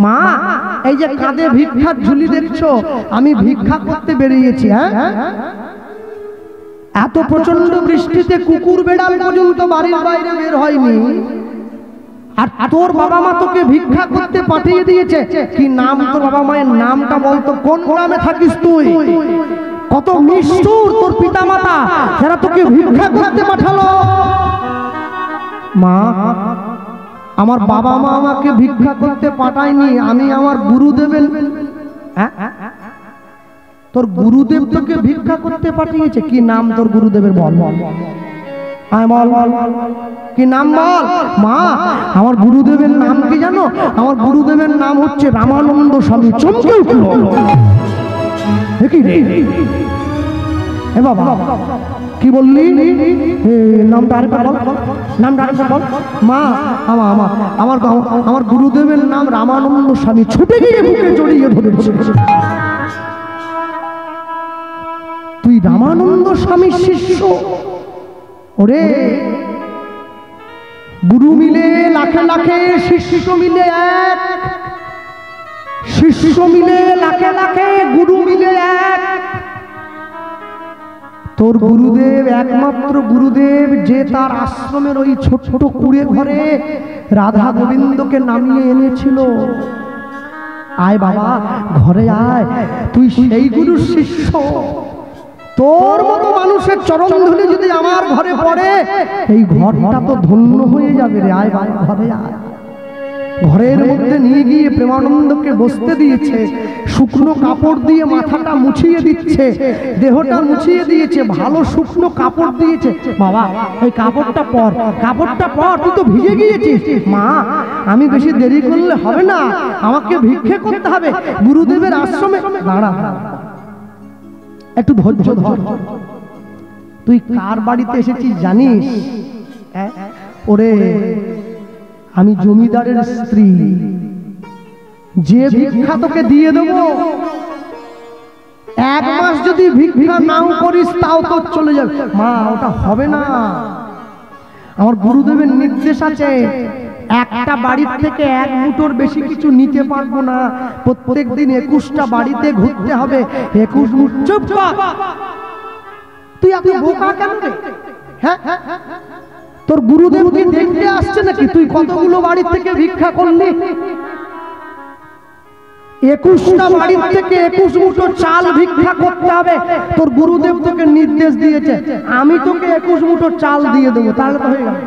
মা এই যে কাঁধে ভিক্ষার ঝুলি দেখছো, আমি ভিক্ষা করতে বেরিয়েছি। হ্যাঁ, এত প্রচন্ড বৃষ্টিতে কুকুর বেড়াল পর্যন্ত বাড়ির বাইরে বের হয়নি, আর তোর বাবা মা তোকে ভিক্ষা করতে পাঠিয়ে দিয়েছে। কি নাম তোর বাবা মায়ের নামটা বলতো? কোন গ্রামে থাকিস তুই? কত নিষ্ঠুর তোর পিতা মাতা, যারা তোকে ভিক্ষা করতে পাঠালো। মা আমার বাবা মা আমাকে ভিক্ষা করতে পাঠায়নি, আমি আমার গুরুদেবের। তোর গুরুদেব তোকে ভিক্ষা করতে পাঠিয়েছে। কি নাম তোর গুরুদেবের? বল বল কি নাম বল। মা আমার গুরুদেবের নাম কি জানো? আমার গুরুদেবের নাম হচ্ছে রামানন্দ স্বামী। চমকে উঠল। বাবা কি বললি? নামটা আরেকবার বল, নামটা আরেকবার বল। মা আমার গুরুদেবের নাম রামানন্দ স্বামী। ছুটে গিয়ে বুকে জড়িয়ে ধরেছে। তুই রামানন্দ স্বামীর শিষ্য? ওরে গুরু মিলে লাখে লাখে, শিষ্য মিলে এক। শিষ্য মিলে লাখে লাখে, গুরু মিলে এক। তোর গুরুদেব একমাত্র গুরুদেব, যে তার আশ্রমের ওই ছোট ছোট কুড়ে ঘরে রাধা গোবিন্দকে নামিয়ে এনেছিল। আয় বাবা ঘরে আয়, তুই সেই গুরুর শিষ্য। তোর মতো মানুষের চরণ ধুলি যদি আমার ঘরে পড়ে, এই ঘরটা তো ধন্য হয়ে যাবে রে। আয় বাবা ঘরে আয়। ঘরের মধ্যে নিয়ে গিয়ে প্রেমানন্দকে বসতে দিয়েছে। শুকনো কাপড় দিয়ে মাথাটা মুছিয়ে দিচ্ছে, দেহটা মুছিয়ে দিয়েছে, ভালো শুকনো কাপড় দিয়েছে। বাবা এই কাপড়টা পর, কাপড়টা পর, তুই তো ভিজে গিয়েছিস। মা আমি বেশি দেরি করলে হবে না, আমাকে ভিক্ষে করতে হবে গুরুদেবের আশ্রমে। দাঁড়া একটু ধৈর্য ধর। তুই কার বাড়িতে এসেছিস জানিস? ওরে আমি জমিদারের স্ত্রী। যে ভিক্ষা তোকে দিয়ে দেবো, এক মাস যদি ভিক্ষা নাও করিস তাও তোর চলে যাবে। মা ওটা হবে না, আমার গুরুদেবের নির্দেশ আছে, একটা বাড়ির থেকে এক মুঠোর বেশি কিছু নিতে পারবো না। প্রত্যেক দিন 21টা বাড়িতে ঘুরতে হবে। 21 মুঠ। চুপ কর, তুই এত বোকা কেন রে? হ্যাঁ তোর গুরুদেবকে দেখতে আসছে নাকি? তুই কতগুলো বাড়ি থেকে ভিক্ষা করলি? 21টা বাড়ির থেকে 21 মুঠো চাল ভিক্ষা করতে হবে। তোর গুরুদেব তোকে নির্দেশ দিয়েছে, আমি তোকে 21 মুঠো চাল দিয়ে দেবো, তাহলে তো হয়ে গেল।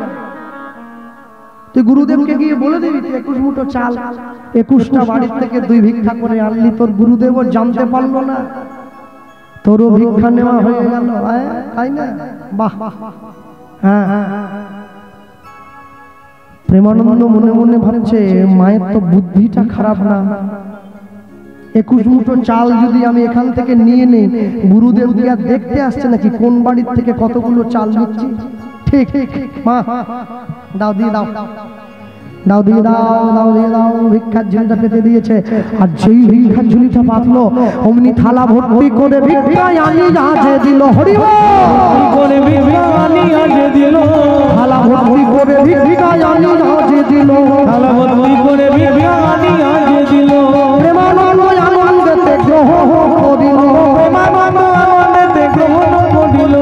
তুই গুরুদেবকে গিয়ে বলে দিবি 21 মুঠো চাল, 21টা বাড়ির থেকে তুই ভিক্ষা করে আনলি। তোর গুরুদেবও জানতে পারলো না, তোরও ভিক্ষা নেওয়া হয়ে গেল। তাই না? বাহ। হ্যাঁ প্রেমানন্দ মনে মনে ভাবছে, মায়ের তো বুদ্ধিটা খারাপ না। 21 মুঠো চাল যদি আমি এখান থেকে নিয়ে নেই, গুরুদেব কি আর দেখতে আসছে নাকি কোন বাড়ির থেকে কতগুলো চাল নিচ্ছি? ঠিক মা দাও, দিয়ে দাও, দাও দিয়ে দাও, দাও দিয়ে দাও। ভিক্ষার ঝুলিটা পেতে দিয়েছে, আর যেই ভিক্ষার ঝুলিটা পাতলো অমনি থালা ভর্তি করে ভিক্ষা আনি আজে দিল। হরি করে ভিক্ষা আনি আজে দিল, থালা ভর্তি করে ভিক্ষা আনি আজে দিল, থালা ভর্তি করে ভিক্ষা আনি আজে দিল। প্রেমানন্দ আনন্দেতে গ্রহণ করিল, প্রেমানন্দ আনন্দেতে গ্রহণ করিল,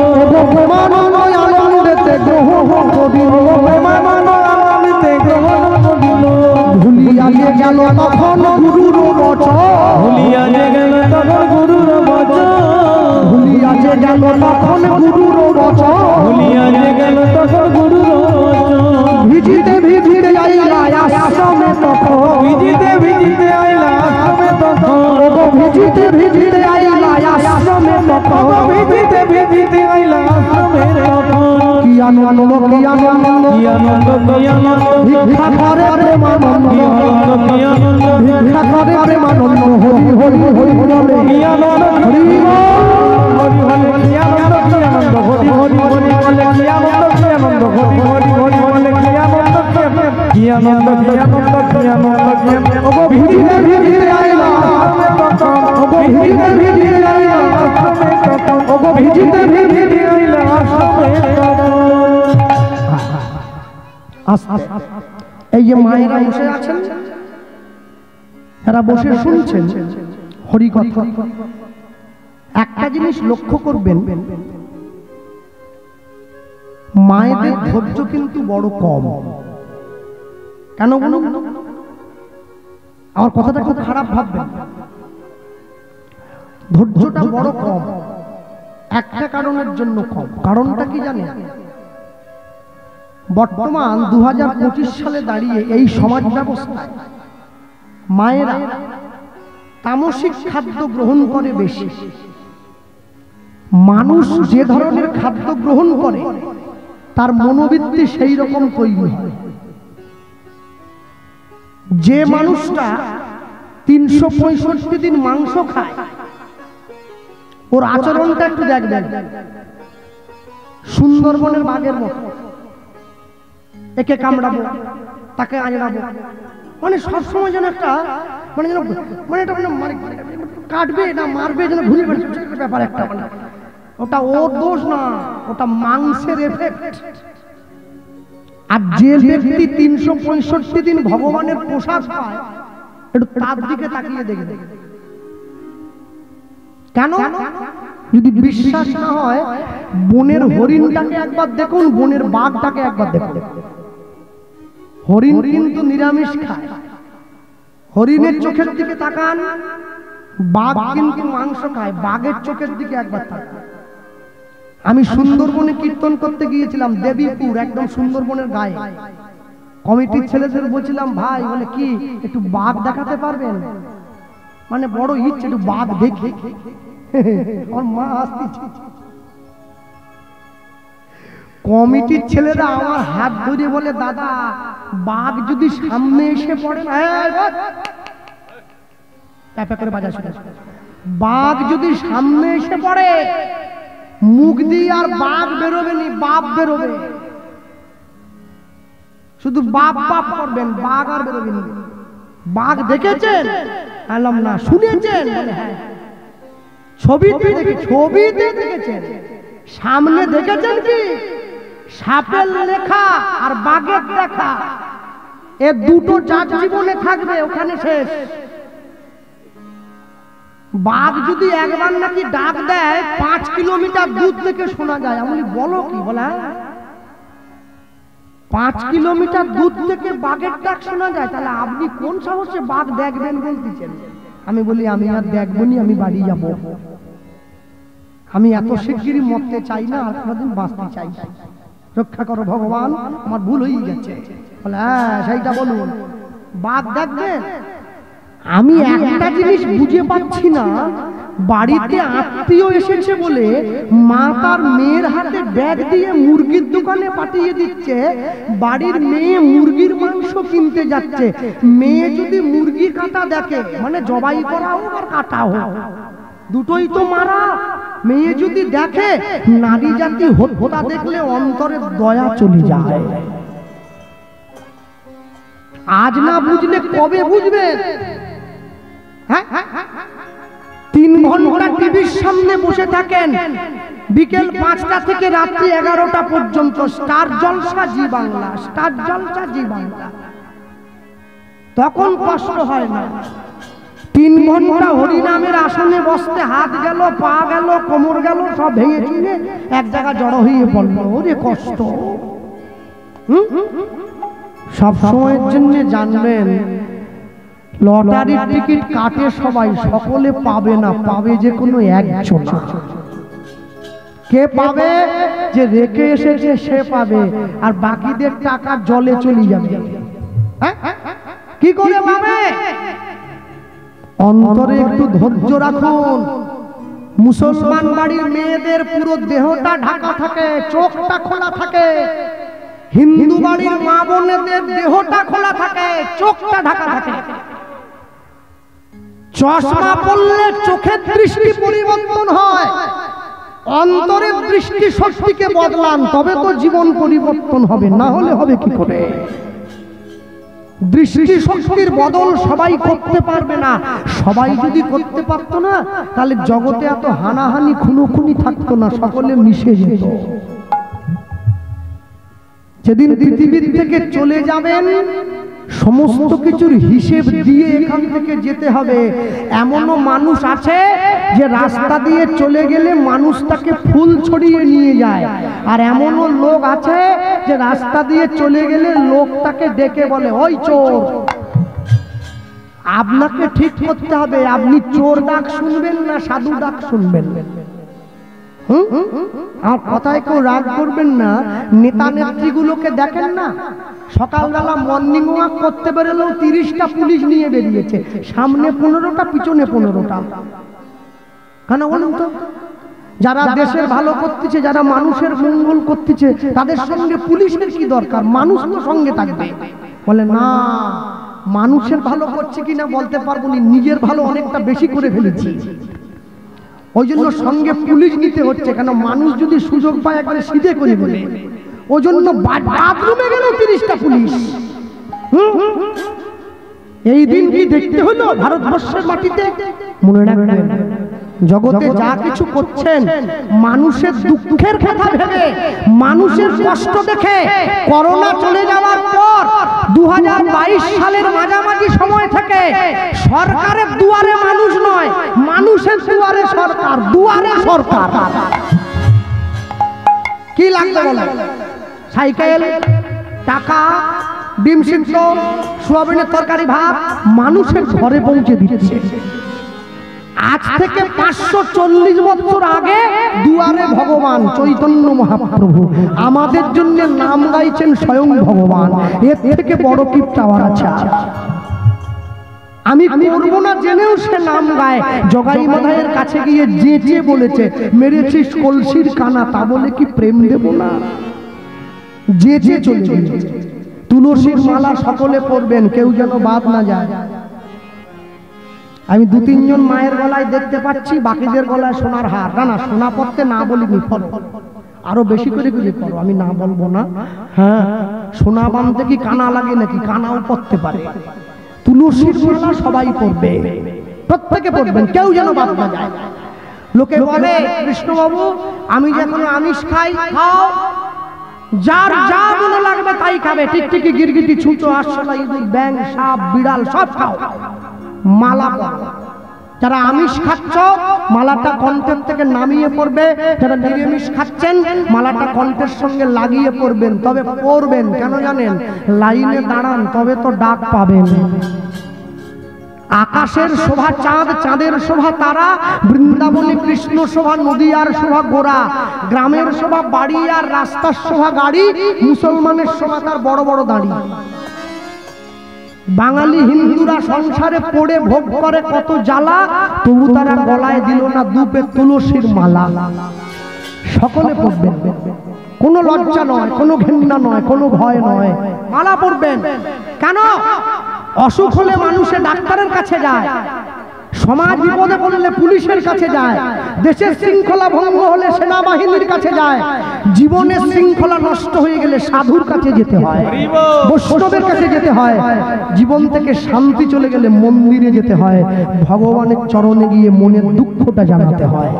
প্রেমানন্দ আনন্দেতে গ্রহণ করিল, প্রেমানন্দ আনন্দেতে গ্রহণ করিল। ভুলিয়া যে গেল তখন গুরুর বচন, ভুলিয়া যে গেল তখন গুরুর বচন, ভুলিয়া যে গেল তখন গুরুর বচন, ভুলিয়া যে গেল তখন গুরুর বচন। ভিজিতে ভিজিতে আইলা আশ্রমে তখন, ভিজিতে ভিজিতে আইলা আশ্রমে তখন, ভিজিতে ভিজিতে আইলা আশ্রমে তখন, ভিজিতে ভিজিতে আনন্দ কি আনন্দ কি আনন্দ কি আনন্দ ভিক্ষা করে প্রেমানন্দ কি আনন্দ কি আনন্দ ভিক্ষা করে প্রেমানন্দ হরি হরি হরি বলে কি আনন্দ হরি হরি হরি কি আনন্দ কি আনন্দ হরি হরি হরি বলে কি আনন্দ কি আনন্দ হরি হরি হরি বলে কি আনন্দ কি আনন্দ কি আনন্দ কি আনন্দ কি আনন্দ ওগো ভিড়ে ভিড়ে আইলা ওগো ভিড়ে ভিড়ে আইলা ওগো ভিড়ে ভিড়ে আইলা এই যে মায়েরা বসে আছেন, এরা বসে শুনছেন হরি কথা। একটা জিনিস লক্ষ্য করবেন, মায়েদের ধৈর্য কিন্তু বড় কম। কেন বলুন? আমার কথাটা খুব খারাপ ভাববেন, ধৈর্যটা বড় কম। একটা কারণের জন্য কম। কারণটা কি জানেন? বর্তমান 2025 সালে দাঁড়িয়ে এই সমাজ ব্যবস্থায় মায়েরা তামসিক খাদ্য গ্রহণ করে বেশি। মানুষ যে ধরনের খাদ্য গ্রহণ করে তার মনোবৃত্তি সেই রকম তৈরি হয়। যে মানুষটা 365 দিন মাংস খায়, ওর আচরণটা একটু দেখবেন সুন্দরবনের বাঘের মতো। একে কামড়াবো, তাকে আঁচড়াবো, মানে সবসময় যেন একটা মানে যেন মানে এটা মানে কাটবে না মারবে যেন ঘুরে বেড়াচ্ছে ব্যাপার একটা। মানে ওটা ওর দোষ না, ওটা মাংসের এফেক্ট। আর যে ব্যক্তি 365 দিন ভগবানের প্রসাদ পায়, একটু তার দিকে তাকিয়ে দেখবে। কেন? যদি বিশ্বাস না হয়, বনের হরিণটাকে একবার দেখুন, বনের বাঘটাকে একবার দেখুন। হরিণ কিন্তু নিরামিষ খায়, হরিণের চোখের দিকে তাকান। বাঘ কিন্তু মাংস খায়, বাঘের চোখের দিকে একবার তাকান। আমি সুন্দরবনে কীর্তন করতে গিয়েছিলাম, দেবীপুর, একদম সুন্দরবনের গায়ে। কমিটির ছেলেদের বলছিলাম, ভাই বলে কি একটু বাঘ দেখাতে পারবেন? মানে বড় ইচ্ছে একটু বাঘ দেখি। আমার মা আসতেছে। কমিটির ছেলেরা আমার হাত ধরে বলে, দাদা বাঘ যদি সামনে এসে পড়ে না, করে বাজার শুনে, বাঘ যদি সামনে এসে পড়ে মুখ দিয়ে আর বাঘ বেরোবে নি, বাপ বেরোবে। শুধু বাপ বাপ করবেন, বাঘ আর বেরোবে নি। বাঘ দেখেছেন? বললাম না। শুনেছেন? হ্যাঁ। ছবিতে দেখেছেন। সামনে দেখেছেন কি? সাপের লেখা আর বাঘের দেখা, এ দুটো যার জীবনে থাকবে ওখানে শেষ। বাঘ যদি একবার নাকি ডাক দেয় 5 কিলোমিটার দূর থেকে শোনা যায়। আমি বলো কি? বলা 5 কিলোমিটার দূর থেকে বাঘের ডাক শোনা যায়, তাহলে আপনি কোন সাহসে বাঘ দেখবেন বলতেছেন? আমি বলি, আমি আর দেখবনি, আমি বাড়ি যাব। আমি এত শিগগিরই মরতে চাই না, আর কোনদিন বাঁচতে চাই। রক্ষা করো ভগবান, আমার ভুল হয়ে গেছে। বলে হ্যাঁ সেইটা বলুন, বাঘ দেখবেন? আমি একটা জিনিস বুঝে পাচ্ছি না, বাড়িতে আত্মীয় এসেছে বলে মা তার মেয়ের হাতে ব্যাগ দিয়ে মুরগির দোকানে পাঠিয়ে দিচ্ছে। বাড়ির মেয়ে মুরগির মাংস কিনতে যাচ্ছে। মেয়ে যদি মুরগি কাটা দেখে, মানে জবাই করা হোক আর কাটা হোক, দুটোই তো মারা। মেয়ে যদি দেখে নারী জাতি হত্যা দেখলে অন্তরে দয়া চলে যায়। আজ না বুঝলে কবে বুঝবে? 3 ঘন্টা টিভির সামনে বসে থাকেন, বিকেল 5টা থেকে রাত্রি 11টা পর্যন্ত স্টার জলসা জি বাংলা, স্টার জলসা জি বাংলা। তখন কষ্ট হয় না। 3 ঘন্টা হরিনামের আসনে বসতে হাত গেল, পা গেল, কোমর গেল, সব ভেঙে চুঙে এক জায়গা জড়ো হয়ে পড়ল। ওরে কষ্ট। সব সময়ের জন্য জানবেন, লটারির টিকিট কাটে সবাই, সকলে পাবে না, পাবে যে কোনো একজন। কে পাবে? যে রেখে এসেছে সে পাবে, আর বাকিদের টাকা জলে চলে যাবে। কি করে পাবে? অন্তরে একটু ধৈর্য রাখুন। মুসলমান বাড়ির মেয়েদের পুরো দেহটা ঢাকা থাকে, চোখটা খোলা থাকে। হিন্দু বাড়ির মা বোনেদের দেহটা খোলা থাকে, চোখটা ঢাকা থাকে। চশমা পড়লে চোখের দৃষ্টি পরিবর্তন হয়। অন্তরের দৃষ্টি শক্তিকে বদলান, তবে তো জীবন পরিবর্তন হবে, না হলে হবে কি করে? দৃষ্টি শক্তির বদল সবাই করতে পারবে না। সবাই যদি করতে পারতো না, তাহলে জগতে এত হানাহানি খুনোখুনি থাকতো না, সকলে মিশে যেত। যেদিন পৃথিবীর থেকে চলে যাবেন, সমস্ত কিছুর হিসেব দিয়ে এখান থেকে যেতে হবে। এমনও মানুষ আছে যে রাস্তা দিয়ে চলে গেলে মানুষটাকে ফুল ছড়িয়ে নিয়ে যায়, আর এমনও লোক আছে যে রাস্তা দিয়ে চলে গেলে লোকটাকে ডেকে বলে, ওই চোর। আপনাকে ঠিক করতে হবে, আপনি চোর ডাক শুনবেন না সাধু ডাক শুনবেন। আর কথায় কেউ রাগ করবেন না। নেতা নেত্রীগুলোকে দেখেন না, সকালবেলা মর্নিং ওয়াক করতে বেরোলেও 30টা পুলিশ নিয়ে বেরিয়েছে, সামনে 15টা, পিছনে 15টা। কেন বলুন তো? যারা দেশের ভালো করতেছে, যারা মানুষের মঙ্গল করতেছে, তাদের সঙ্গে পুলিশের কি দরকার? মানুষ তো সঙ্গে থাকবে। বলে না, মানুষের ভালো করছে কিনা বলতে পারবো না, নিজের ভালো অনেকটা বেশি করে ফেলেছি, ওই জন্য সঙ্গে পুলিশ নিতে হচ্ছে। কেন? মানুষ যদি সুযোগ পায় একবারে সিধে করে বলে, ওই জন্য বাথরুমে গেল 30টা পুলিশ। এই দিন কি দেখতে হলো ভারতবর্ষের মাটিতে? মনে রাখবেন, জগতে যা কিছু করছেন মানুষের দুঃখের কথা ভেবে, মানুষের কষ্ট দেখে। করোনা চলে যাওয়ার পর 2022 সালের মাঝামাঝি সময় থেকে সরকারের দুয়ারে মানুষ নয়, মানুষের দুয়ারে সরকার। দুয়ারে সরকার কি লাগবে বলে? সাইকেল, টাকা, ডিম সিদ্ধ, সোয়াবিনের তরকারি, ভাত মানুষের ঘরে পৌঁছে দিচ্ছে। আজ থেকে 540 বছর আগে দুয়ারে ভগবান চৈতন্য মহাপ্রভু আমাদের জন্য নাম গাইছেন স্বয়ং ভগবান। এর থেকে বড় কি চাওয়ার আছে? আমি করব না জেনেও সে নাম গায়। জগাই মাধাইয়ের কাছে গিয়ে যে বলেছে, মেরেছিস কলসির কানা, তা বলে কি প্রেম দেব না? যে চলে গেছে। তুলসীর মালা সকলে পরবেন, কেউ যেন বাদ না যায়। আমি 2-3 জন মায়ের গলায় দেখতে পাচ্ছি, বাকিদের গলায় সোনার হার। না, সোনা পরতে না বলিনি, পরো, আরো বেশি করে পরো, আমি না বলবো না। হ্যাঁ, সোনা বাঁধতে কি কানা লাগে নাকি? কানাও পরতে পারে। তুলসীর মালা সবাই পরবে, প্রত্যেকে পরবেন, কেউ যেন বাদ না যায়। লোকে বলে, কৃষ্ণবাবু আমি যখন আমিষ খাই, খাও, যার যা মনে লাগবে তাই খাবে, টিকটিকি, গিরগিটি, ছুঁচো, আরশোলা, ইঁদুর, ব্যাঙ, সাপ, বিড়াল সব খাও, মালা পরো। যারা আমিষ খাচ্ছ মালাটা কণ্ঠের থেকে নামিয়ে পড়বে, যারা নিরামিষ খাচ্ছেন মালাটা কণ্ঠের সঙ্গে লাগিয়ে পড়বেন। তবে পড়বেন কেন জানেন? লাইনে দাঁড়ান, তবে তো ডাক পাবেন। আকাশের শোভা চাঁদ, চাঁদের শোভা তারা, বৃন্দাবনে কৃষ্ণ শোভা, নদীয়ার শোভা গোরা, গ্রামের শোভা বাড়ি আর রাস্তার শোভা গাড়ি, মুসলমানের শোভা তার বড় বড় দাড়ি। বাঙালি হিন্দুরা সংসারে পড়ে ভোগ করে কত জ্বালা, তবু তারা গলায় দিল না দুপে তুলসীর মালা। সকলে পড়বেন, কোনো লজ্জা নয়, কোনো ঘৃণা নয়, কোনো ভয় নয়, মালা পড়বেন। কেন? অসুখ হলে মানুষে ডাক্তারের কাছে যায়, সমাজ বিপদে পড়লে পুলিশের কাছে যায়, দেশের শৃঙ্খলা ভঙ্গ হলে সেনাবাহিনীর কাছে যায়, জীবনের শৃঙ্খলা নষ্ট হয়ে গেলে সাধুর কাছে যেতে হয়, বৈষ্ণবের কাছে যেতে হয়, জীবন থেকে শান্তি চলে গেলে মন্দিরে যেতে হয়, ভগবানের চরণে গিয়ে মনের দুঃখটা জানাতে হয়।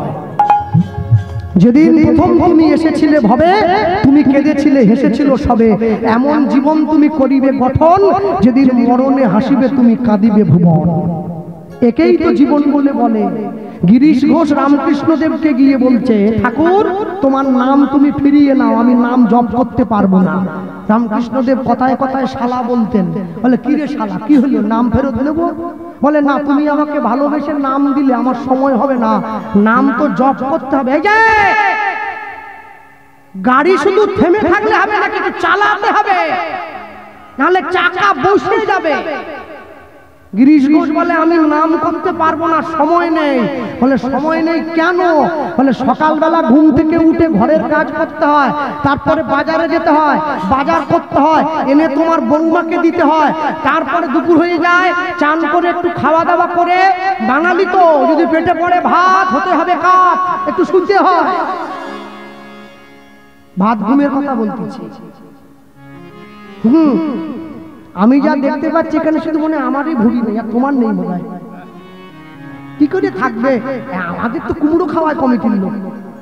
যেদিন প্রথম তুমি এসেছিলে ভবে, তুমি কেঁদেছিলে হেসেছিল সবে, এমন জীবন তুমি করিবে গঠন, যেদিন মরণে হাসিবে তুমি কাঁদিবে ভুবন। একেই তো জীবন বলে বলে। গিরিশ ঘোষ রামকৃষ্ণ দেবকে গিয়ে বলছে, ঠাকুর তোমার নাম তুমি ফিরিয়ে নাও, আমি নাম জপ করতে পারবো না। রামকৃষ্ণ দেব কথায় কথায় শালা বলতেন। বলে, কি রে শালা, কি হলো, নাম ফেরত নেবো? বলে, না, তুমি আমাকে ভালোবেসে নাম দিলে আমার সময় হবে না, নাম তো জপ করতে হবে। এই যে গাড়ি শুধু থেমে থাকলে হবে না, কিন্তু চালাতে হবে, নাহলে চাকা বসে যাবে। গিরিশ ঘোষ বলে আমি নাম করতে পারবো না, সময় নেই। বলে সময় নেই কেন? বলে সকালবেলা ঘুম থেকে উঠে ঘরের কাজ করতে হয়, তারপরে বাজারে যেতে হয়, বাজার করতে হয়, এনে তোমার বৌমাকে দিতে হয়, তারপরে দুপুর হয়ে যায়, চান করে একটু খাওয়া দাওয়া করে, বাঙালি তো যদি পেটে পড়ে ভাত হতে হবে কাপ, একটু শুনতে হয়। ভাত ঘুমের কথা বলতেছি। আমি যা দেখতে পাচ্ছি এখানে শুধু মনে আমারই ভুড়ি নেই, আর তোমার নেই মনে হয়। কি করে থাকবে? আমাদের তো কুমড়ো খাওয়ায় কমিটির লোক,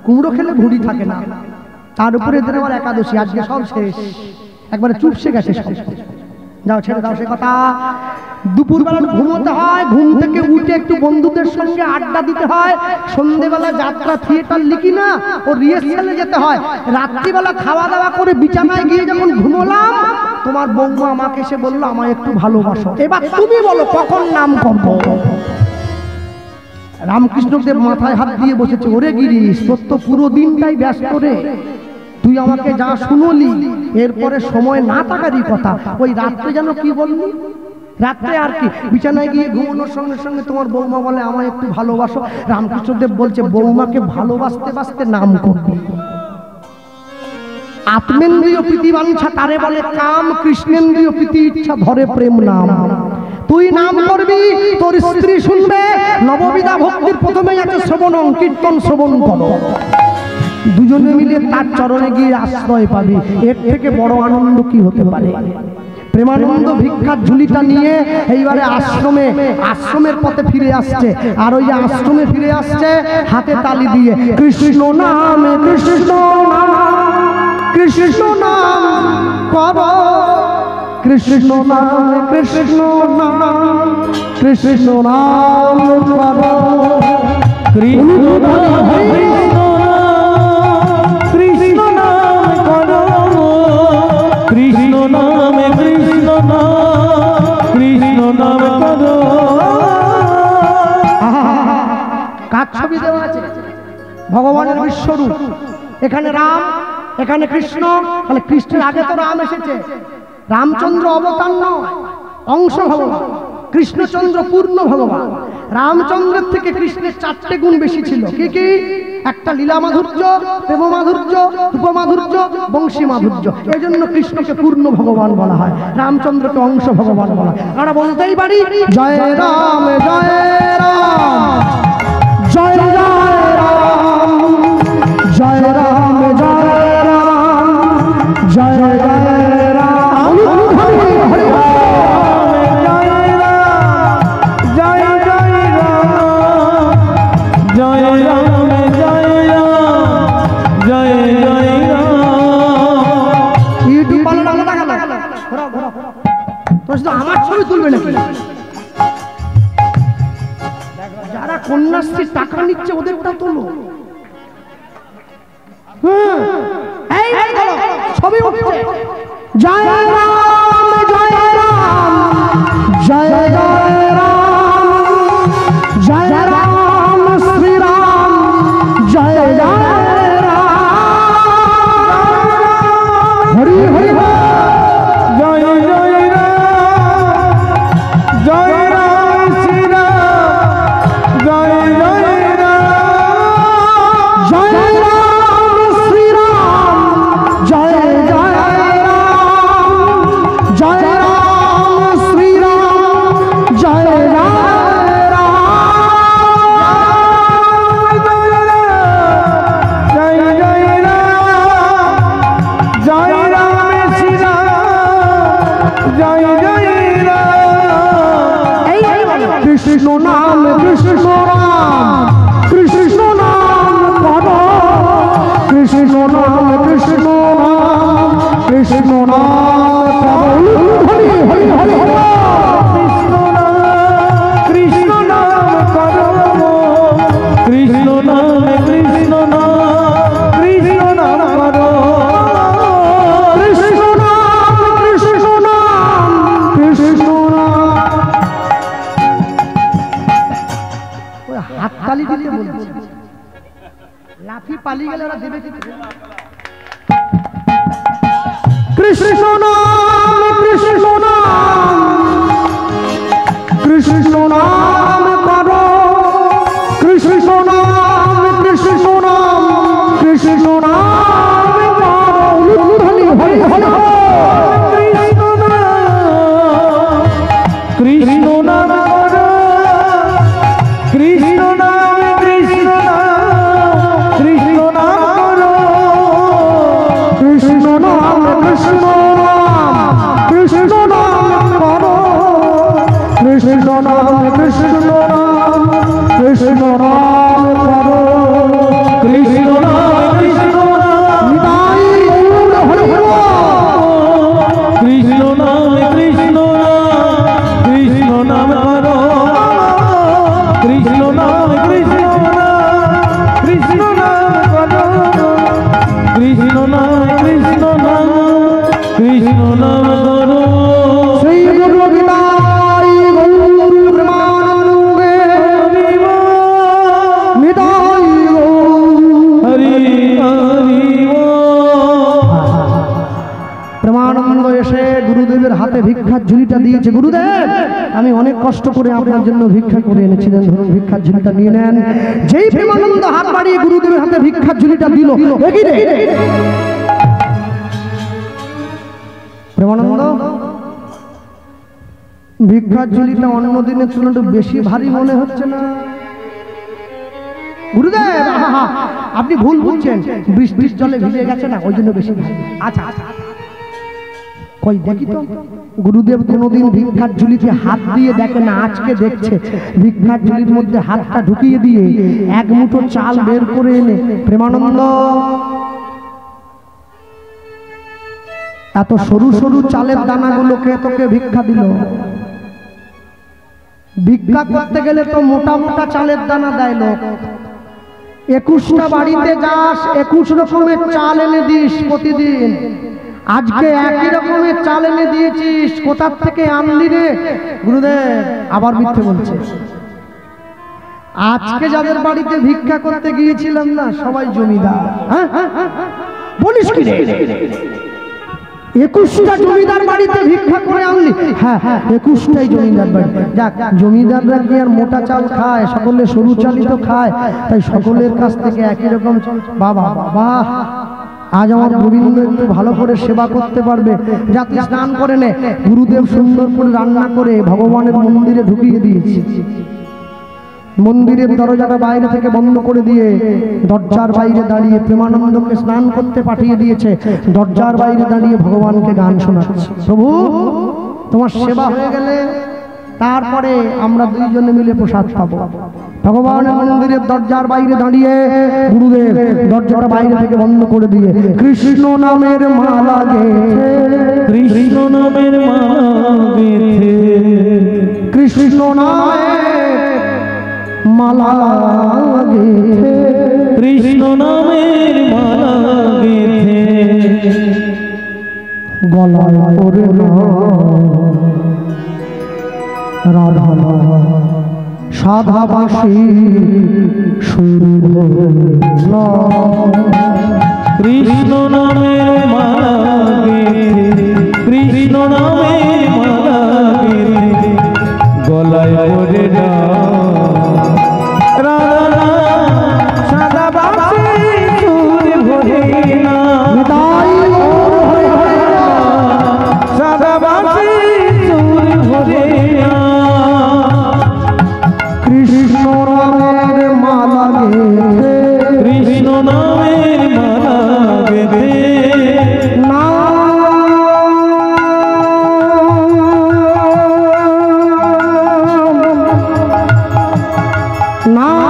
কুমড়ো খেলে ভুড়ি থাকে না। তার উপরে এদের আবার একাদশী, আজকে সব শেষ, একবারে চুপসে গেছে সব। যাও ছেড়ে দাও সে কথা। দুপুরবেলা ঘুমোতে হয়, ঘুম থেকে উঠে একটু বন্ধুদের সঙ্গে আড্ডা দিতে হয়, সন্ধ্যেবেলা যাত্রা থিয়েটার লিখি না, ও রিহার্সালে যেতে হয়, রাত্রিবেলা খাওয়া দাওয়া করে বিছানায় গিয়ে যখন ঘুমোলাম, তোমার বৌমা আমাকে এসে বললো আমায় একটু ভালোবাসো। এবার তুমি বলো কখন নাম করবো? রামকৃষ্ণদেব মাথায় হাত দিয়ে বসেছে, ওরে গিরিশ তোর তো পুরো দিনটাই ব্যস্ত রে, তুই আমাকে যা শুনলি এরপরে সময় না থাকারই কথা। ওই রাত্রে যেন কি বললি? রাত্রে আর কি, বিছানায় গিয়ে ঘুমানোর সঙ্গে সঙ্গে তোমার বৌমা বলে আমায় একটু ভালোবাসো। রামকৃষ্ণদেব বলছে বৌমাকে ভালোবাসতে বাসতে নাম করবি। আত্মেন্দ্রিয় প্রীতি বাঞ্ছা তারে বলে কাম, কৃষ্ণেন্দ্রিয় প্রীতি ইচ্ছা ধরে প্রেম নাম। তুই নাম করবি, তোর স্ত্রী শুনবে। নববিধা ভক্তির প্রথমেই আছে শ্রবণ, কীর্তন শ্রবণ করো, দুজনে মিলে তার চরণে গিয়ে আশ্রয় পাবি। এর থেকে বড় আনন্দ কি হতে পারে? প্রেমানন্দ ভিক্ষার ঝুলিটা নিয়ে এইবারে আশ্রমের পথে ফিরে আসছে। আর ওই যে আশ্রমে ফিরে আসছে হাতে তালি দিয়ে, কৃষ্ণ নামে কৃষ্ণ নাম, কৃষ্ণ নাম কর, কৃষ্ণ নামে কৃষ্ণ নাম, কৃষ্ণ নাম কর, কৃষ্ণ ছবি দেওয়া আছে ভগবানের বিশ্বরূপ। এখানে রাম, এখানে কৃষ্ণ। তাহলে কৃষ্ণের আগে তো রাম এসেছে। রামচন্দ্র অবতার নয়, অংশ ভগবান। কৃষ্ণচন্দ্র পূর্ণ ভগবান। রামচন্দ্রের থেকে কৃষ্ণের 4টে গুণ বেশি ছিল। কি কি? একটা লীলা মাধুর্য, প্রেম মাধুর্য, রূপ মাধুর্য, বংশী মাধুর্য। এই জন্য কৃষ্ণকে পূর্ণ ভগবান বলা হয়, রামচন্দ্রকে অংশ ভগবান বলা হয়। আমরা বলতেই পারি জয় রাম জয় রাম, জয় জয় রাম, জয় রাম জয় রাম, জয় জয় রাম, হরি হরি আমার ছবি তুলবে নাকি? যারা কন্যাশ্রীর টাকা নিচ্ছে ওদেরটা তোলো। ছবি উঠছে জয় রাম জয় রাম, জয় জয় রাম, জয় রাম শ্রীরাম, জয় জয় রাম, হরি হরি জয় জয় কৃষ্ণ নাম কৃষ্ণ রাম, কৃষ্ণ নাম কর, কৃষ্ণ নাম কৃষ্ণ নাম, কৃষ্ণ নাম কর, হরি হরি হরি কৃষ্ণ নাম কৃষ্ণ নাম কর, কৃষ্ণ নাম কৃষ্ণ নাম, কৃষ্ণ নাম কর, কৃষ্ণ নাম কৃষ্ণ নাম, কৃষ্ণ নাম। হাততালি দিতে বলছি, লাফি পালিয়ে গেলে ওরা দেবে কি? কৃষ্ণ নাম কৃষ্ণ নাম, কৃষ্ণ কৃষ্ণ নাম কৃষ্ণ নাম কৃষ্ণ নাম করো কৃষ্ণ নাম কৃষ্ণ নাম নিতাই গৌর হরি হরি কৃষ্ণ নাম কৃষ্ণ নাম কৃষ্ণ নাম করো কৃষ্ণ নাম কৃষ্ণ নাম কৃষ্ণ নাম করো কৃষ্ণ নাম কৃষ্ণ নাম কৃষ্ণ নাম করো শ্রী গুরু নিতাই গৌর প্রেমানন্দে নিতাই গৌর হরি হরি প্রেমানন্দ এসে গুরুদেবের হাতে ভিক্ষার ঝুলিটা দিয়েছে। গুরুদেব আমি অনেক কষ্ট করে আপনার জন্য ভিক্ষা করে এনেছিলেন, ধরুন ভিক্ষার ঝুলিটা নিয়ে নেন। যেই প্রেমানন্দ হাত বাড়িয়ে গুরুদেবের হাতে ভিক্ষার ঝুলিটা দিল, একই রে প্রেমানন্দ ভিক্ষার ঝুলিটা অন্য দিনের তুলনায় একটু বেশি ভারী মনে হচ্ছে না? গুরুদেব আহা, আপনি ভুল বুঝছেন, বৃষ্টির জলে ভিজে গেছে না, ওই জন্য বেশি ভারী। আচ্ছা আচ্ছা কই দেখি তো। গুরুদেব কোনোদিন ভিক্ষার ঝুলিতে হাত দিয়ে দেখে না, আজকে দেখছে। ভিক্ষার ঝুলির মধ্যে হাতটা ঢুকিয়ে দিয়ে এক মুঠো চাল বের করে এনে, প্রেমানন্দ এত সরু সরু চালের দানাগুলোকে তোকে ভিক্ষা দিল। ভিক্ষা করতে গেলে তো মোটা মোটা চালের দানা দেয় লোক। 21টা বাড়িতে যাস, 21 রকমের চাল এনে দিস প্রতিদিন। আজকে একই রকমের চাল এনে দিয়েছিস, কোথা থেকে আনলি রে? গুরুদেব আবার মিথ্যে বলছে। আজকে যাদের বাড়িতে ভিক্ষা করতে গিয়েছিলাম না, সবাই জমিদার। হ্যাঁ বলিস কি রে? 21টা জমিদার বাড়িতে ভিক্ষা করে আনলি? হ্যাঁ 21টাই জমিদার বাড়ি। যাক, জমিদাররা কি আর মোটা চাল খায়? সকলে সরু চালই তো খায়। তাই সকলের কাছ থেকে একই রকম। বাবা বাবা, আজ আমার গোবিন্দ একটু ভালো করে সেবা করতে পারবে। যাতে স্নান করে নে। গুরুদেব সুন্দর করে রান্না করে ভগবানের মন্দিরে ঢুকিয়ে দিয়েছে। মন্দিরের দরজাটা বাইরে থেকে বন্ধ করে দিয়ে দরজার বাইরে দাঁড়িয়ে প্রেমানন্দকে স্নান করতে পাঠিয়ে দিয়েছে। দরজার বাইরে দাঁড়িয়ে ভগবানকে গান শোনাচ্ছে। প্রভু তোমার সেবা হয়ে গেলে তারপরে আমরা দুইজনে মিলে প্রসাদ পাবো। ভগবানের মন্দিরের দরজার বাইরে দাঁড়িয়ে গুরুদেব দরজাটা বাইরে থেকে বন্ধ করে দিয়ে কৃষ্ণ নামের মালা গেথে, কৃষ্ণ নামের মালা গেথে, কৃষ্ণ নামের মালা গেথে, কৃষ্ণ নামের মালা গেথে, গলায় পরে রাধা সাধাবাসী সুর কৃষ্ণ নামের মালা গেথে, কৃষ্ণ নামের মালা গেথে, গলায় পরে রাধা সাধাবাসী সুর ভরে না, সাধাবাসী সুর ভরে না, কৃষ্ণ নামের মালা গেথে, কৃষ্ণ নামের মালা গেথে, নাম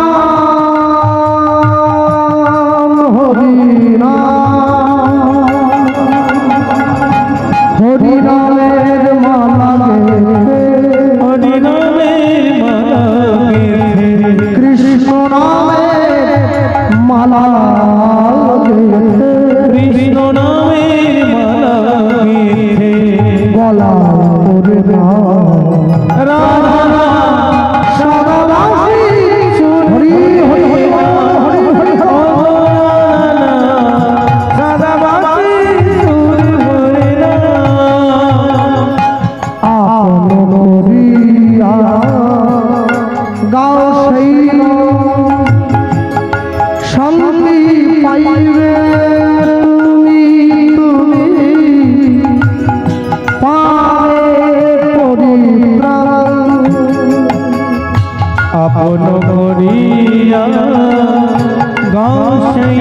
হরি নামের মালা গেথে, হরি নামের মালা গেথে, কৃষ্ণ নামের মালা গেথে, কৃষ্ণ নামের মালা গেথে, গলা পরে রাধা সাদাবাসী হরি হরি হরি হরি হরি সাদাবাসী সুর ভরে না, আপন করিয়া গাও সেই শান্তি পাইবে তুমি, তুমি পাবে পরিত্রাণ। আপন করিয়া গাও সেই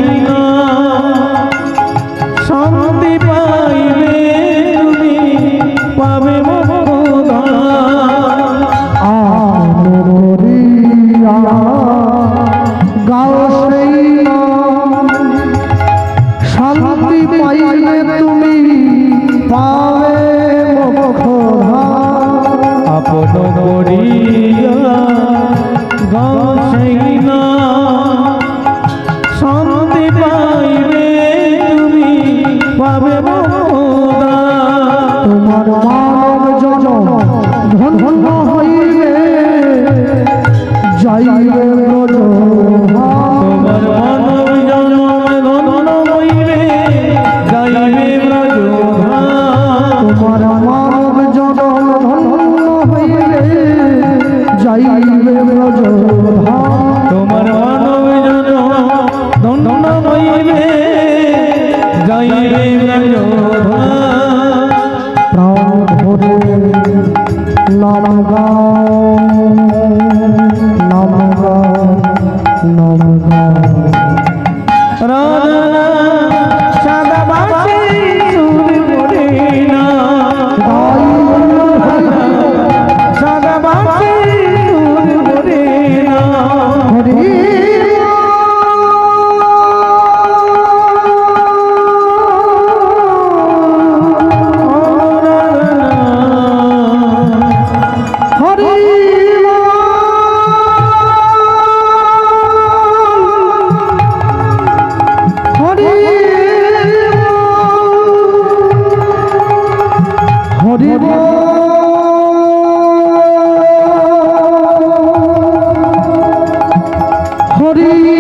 শান্তি পাইবে তুমি, পাবে মোক্ষ। আপন করিয়া গাছাইনা শান্তি পাইবে তুমি পাবে মোদা তোমার মানব জনম ধন্য হইবে যাইবে ব্রজ তোমার মানব জন্ম ধন্য হইবে যাইবে ব্রজ তোমার মানব জনম ধন্য হইবে যাইবে ব্রজ তোমার মানব জন্ম ধন্য হইবে যাইবে ব্রজ প্রাণ ভরে নাম গাও নাম গাও নাম গাও রাধা সাদা বাসি সুর করে না সাদা বাসি সুর করে না হরি হরি